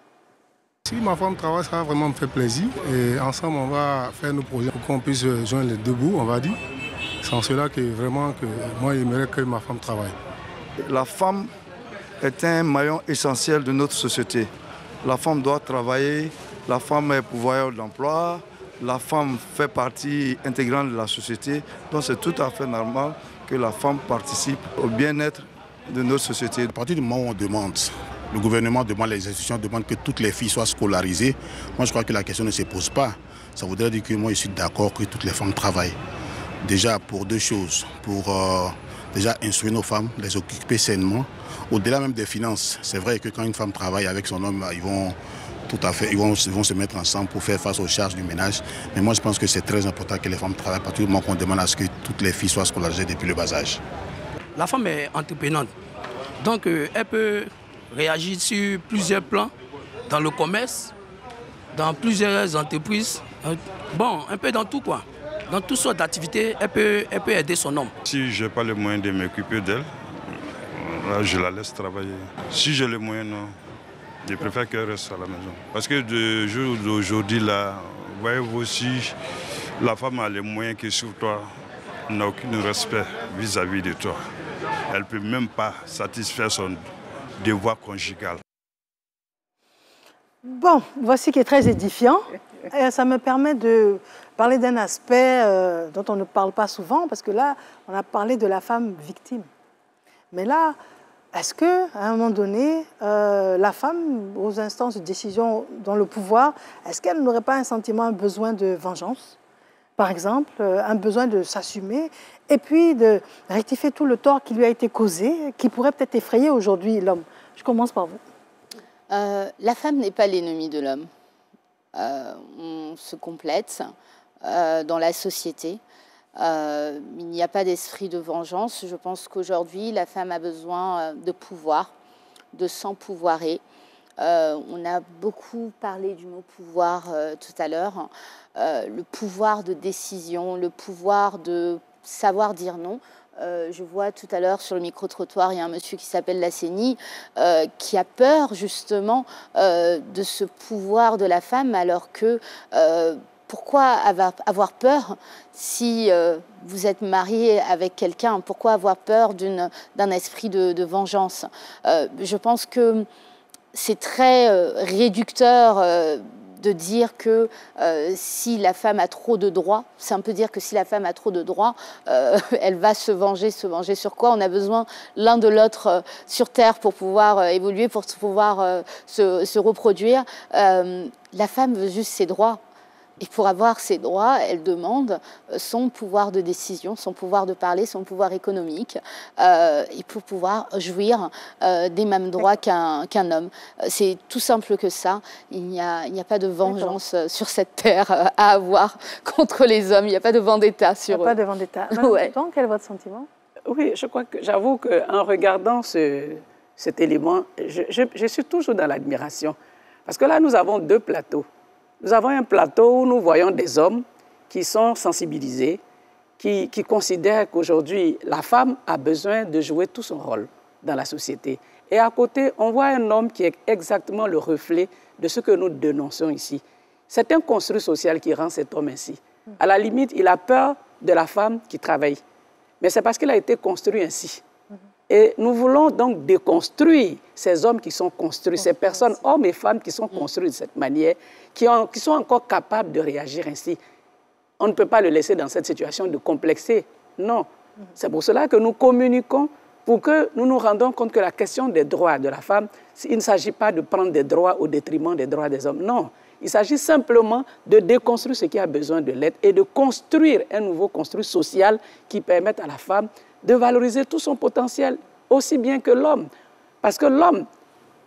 Si ma femme travaille, ça va vraiment me faire plaisir. Et ensemble, on va faire nos projets pour qu'on puisse joindre les deux bouts, on va dire. C'est en cela que vraiment, moi, j'aimerais que ma femme travaille. La femme est un maillon essentiel de notre société. La femme doit travailler, la femme est pourvoyeur d'emploi, la femme fait partie intégrante de la société. Donc c'est tout à fait normal que la femme participe au bien-être de notre société. À partir du moment où on demande, le gouvernement demande, les institutions demandent que toutes les filles soient scolarisées, moi je crois que la question ne se pose pas. Ça voudrait dire que moi je suis d'accord que toutes les femmes travaillent. Déjà pour deux choses, pour déjà instruire nos femmes, les occuper sainement. Au-delà même des finances, c'est vrai que quand une femme travaille avec son homme, ils vont se mettre ensemble pour faire face aux charges du ménage. Mais moi je pense que c'est très important que les femmes travaillent à partir du moment qu'on demande à ce que toutes les filles soient scolarisées depuis le bas âge. La femme est entreprenante, donc elle peut réagir sur plusieurs plans, dans le commerce, dans plusieurs entreprises, bon, un peu dans tout quoi. Dans toutes sortes d'activités, elle peut aider son homme. Si je n'ai pas les moyens de m'occuper d'elle, là, je la laisse travailler. Si j'ai les moyens, non. Je préfère qu'elle reste à la maison. Parce que de jour d'aujourd'hui, là, voyez-vous aussi, la femme a les moyens que sur toi n'a aucun respect vis-à-vis de toi. Elle ne peut même pas satisfaire son devoir conjugal. Bon, voici qui est très édifiant. Et ça me permet de parler d'un aspect dont on ne parle pas souvent, parce que là, on a parlé de la femme victime. Mais là, est-ce qu'à un moment donné, la femme, aux instances de décision dans le pouvoir, est-ce qu'elle n'aurait pas un sentiment, un besoin de vengeance, par exemple, un besoin de s'assumer, et puis de rectifier tout le tort qui lui a été causé, qui pourrait peut-être effrayer aujourd'hui l'homme? Je commence par vous. La femme n'est pas l'ennemi de l'homme. On se complète dans la société. Il n'y a pas d'esprit de vengeance. Je pense qu'aujourd'hui, la femme a besoin de pouvoir, de s'empouvoirer. On a beaucoup parlé du mot pouvoir tout à l'heure. Le pouvoir de décision, le pouvoir de savoir dire non. Je vois tout à l'heure sur le micro-trottoir, il y a un monsieur qui s'appelle Lasseni, qui a peur justement de ce pouvoir de la femme, alors que pourquoi avoir peur si vous êtes marié avec quelqu'un? Pourquoi avoir peur d'un esprit de vengeance? Je pense que c'est très réducteur de dire que si la femme a trop de droits, c'est un peu dire que si la femme a trop de droits, elle va se venger sur quoi? On a besoin l'un de l'autre sur Terre pour pouvoir évoluer, pour pouvoir se reproduire. La femme veut juste ses droits. Et pour avoir ses droits, elle demande son pouvoir de décision, son pouvoir de parler, son pouvoir économique, et pour pouvoir jouir des mêmes droits qu'un homme. C'est tout simple que ça. Il n'y a pas de vengeance sur cette terre à avoir contre les hommes. Il n'y a pas de vendetta sur eux. Il n'y a pas de vendetta. Ouais. Donc, quel est votre sentiment? Oui, je crois que j'avoue qu'en regardant cet élément, je suis toujours dans l'admiration. Parce que là, nous avons deux plateaux. Nous avons un plateau où nous voyons des hommes qui sont sensibilisés, qui considèrent qu'aujourd'hui, la femme a besoin de jouer tout son rôle dans la société. Et à côté, on voit un homme qui est exactement le reflet de ce que nous dénonçons ici. C'est un construit social qui rend cet homme ainsi. À la limite, il a peur de la femme qui travaille. Mais c'est parce qu'il a été construit ainsi. Et nous voulons donc déconstruire ces hommes qui sont construits, ces personnes, hommes et femmes qui sont construits de cette manière, qui sont encore capables de réagir ainsi. On ne peut pas le laisser dans cette situation de complexer. Non, C'est pour cela que nous communiquons pour que nous nous rendons compte que la question des droits de la femme, il ne s'agit pas de prendre des droits au détriment des droits des hommes. Non, il s'agit simplement de déconstruire ce qui a besoin de l'être et de construire un nouveau construit social qui permette à la femme de valoriser tout son potentiel, aussi bien que l'homme. Parce que l'homme,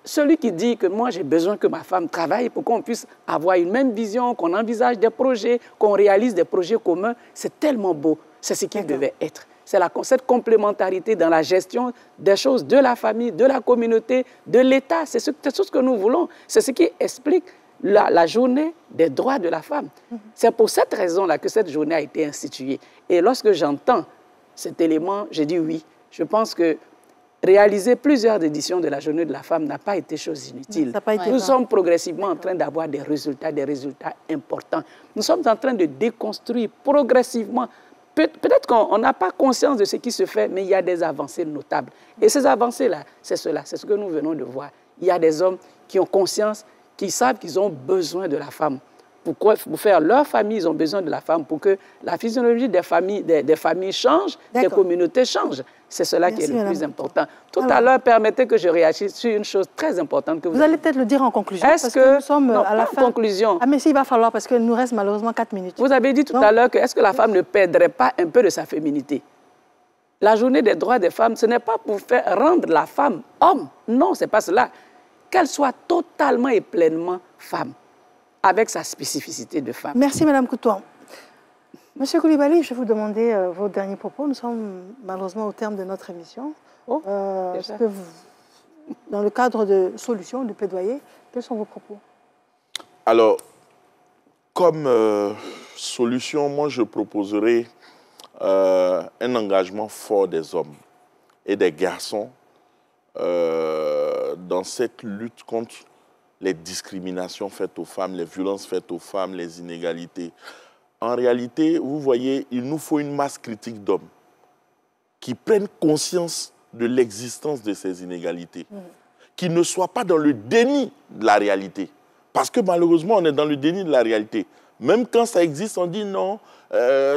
celui qui dit que moi j'ai besoin que ma femme travaille pour qu'on puisse avoir une même vision, qu'on envisage des projets, qu'on réalise des projets communs, c'est tellement beau. C'est ce qu'il devait être. C'est cette complémentarité dans la gestion des choses de la famille, de la communauté, de l'État. C'est tout ce que nous voulons. C'est ce qui explique la journée des droits de la femme. C'est pour cette raison-là que cette journée a été instituée. Et lorsque j'entends cet élément, je dis oui. Je pense que réaliser plusieurs éditions de la journée de la femme n'a pas été chose inutile. Nous sommes progressivement en train d'avoir des résultats importants. Nous sommes en train de déconstruire progressivement. Peut-être qu'on n'a pas conscience de ce qui se fait, mais il y a des avancées notables. Et ces avancées-là, c'est cela, c'est ce que nous venons de voir. Il y a des hommes qui ont conscience, qui savent qu'ils ont besoin de la femme. Pour faire leur famille, ils ont besoin de la femme pour que la physiologie des familles change, des communautés changent. C'est cela qui est le plus important. Tout à l'heure, permettez que je réagisse sur une chose très importante que vous allez peut-être le dire en conclusion. Est-ce que nous sommes à la fin? Conclusion. Ah, mais si, il va falloir, parce qu'il nous reste malheureusement 4 minutes. Vous avez dit tout à l'heure que est-ce que la femme ne perdrait pas un peu de sa féminité? La journée des droits des femmes, ce n'est pas pour rendre la femme homme. Non, ce n'est pas cela. Qu'elle soit totalement et pleinement femme, avec sa spécificité de femme. Merci, Madame Koutouan. Monsieur Koulibaly, je vais vous demander vos derniers propos. Nous sommes malheureusement au terme de notre émission. Dans le cadre de solutions, de plaidoyer, quels sont vos propos? Alors, comme solution, moi je proposerais un engagement fort des hommes et des garçons dans cette lutte contre les discriminations faites aux femmes, les violences faites aux femmes, les inégalités. En réalité, vous voyez, il nous faut une masse critique d'hommes qui prennent conscience de l'existence de ces inégalités, qui ne soient pas dans le déni de la réalité. Parce que malheureusement, on est dans le déni de la réalité. Même quand ça existe, on dit non,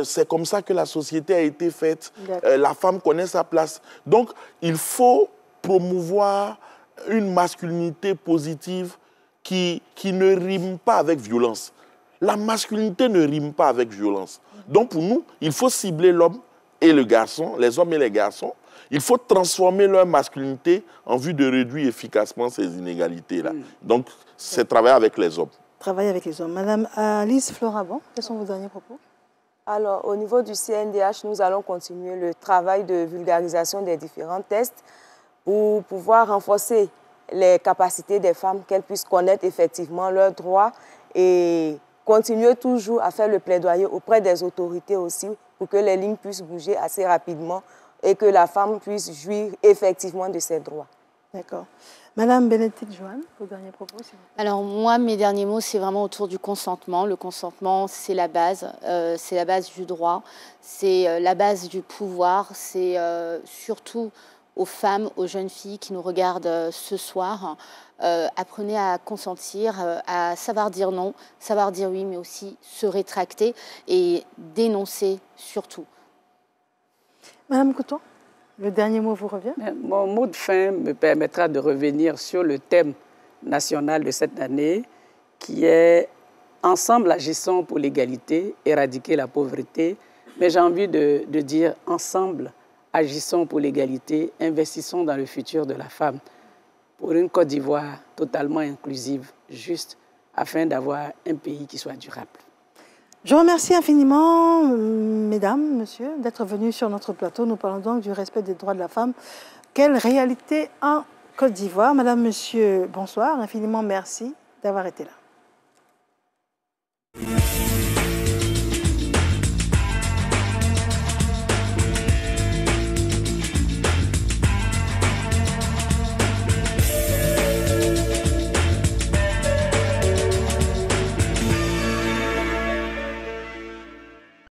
c'est comme ça que la société a été faite, la femme connaît sa place. Donc, il faut promouvoir une masculinité positive qui ne rime pas avec violence. La masculinité ne rime pas avec violence. Donc pour nous, il faut cibler l'homme et le garçon, les hommes et les garçons. Il faut transformer leur masculinité en vue de réduire efficacement ces inégalités-là. Donc c'est travailler avec les hommes. Travailler avec les hommes. Madame Alice Florabon, quels sont vos derniers propos? Alors, au niveau du CNDH, nous allons continuer le travail de vulgarisation des différents tests pour pouvoir renforcer les capacités des femmes, qu'elles puissent connaître effectivement leurs droits et continuer toujours à faire le plaidoyer auprès des autorités aussi pour que les lignes puissent bouger assez rapidement et que la femme puisse jouir effectivement de ses droits. D'accord. Madame Bénédicte Joanne, vos derniers propos, s'il vous plaît. Alors moi, mes derniers mots, c'est vraiment autour du consentement. Le consentement, c'est la base du droit, c'est la base du pouvoir, c'est surtout aux femmes, aux jeunes filles qui nous regardent ce soir. Apprenez à consentir, à savoir dire non, savoir dire oui, mais aussi se rétracter et dénoncer surtout. Madame Couton, le dernier mot vous revient? Mon mot de fin me permettra de revenir sur le thème national de cette année, qui est « Ensemble agissons pour l'égalité, éradiquer la pauvreté ». Mais j'ai envie de dire « Ensemble agissons pour l'égalité, investissons dans le futur de la femme » pour une Côte d'Ivoire totalement inclusive, juste, afin d'avoir un pays qui soit durable. Je vous remercie infiniment, mesdames, messieurs, d'être venus sur notre plateau. Nous parlons donc du respect des droits de la femme. Quelle réalité en Côte d'Ivoire. Madame, monsieur, bonsoir. Infiniment merci d'avoir été là.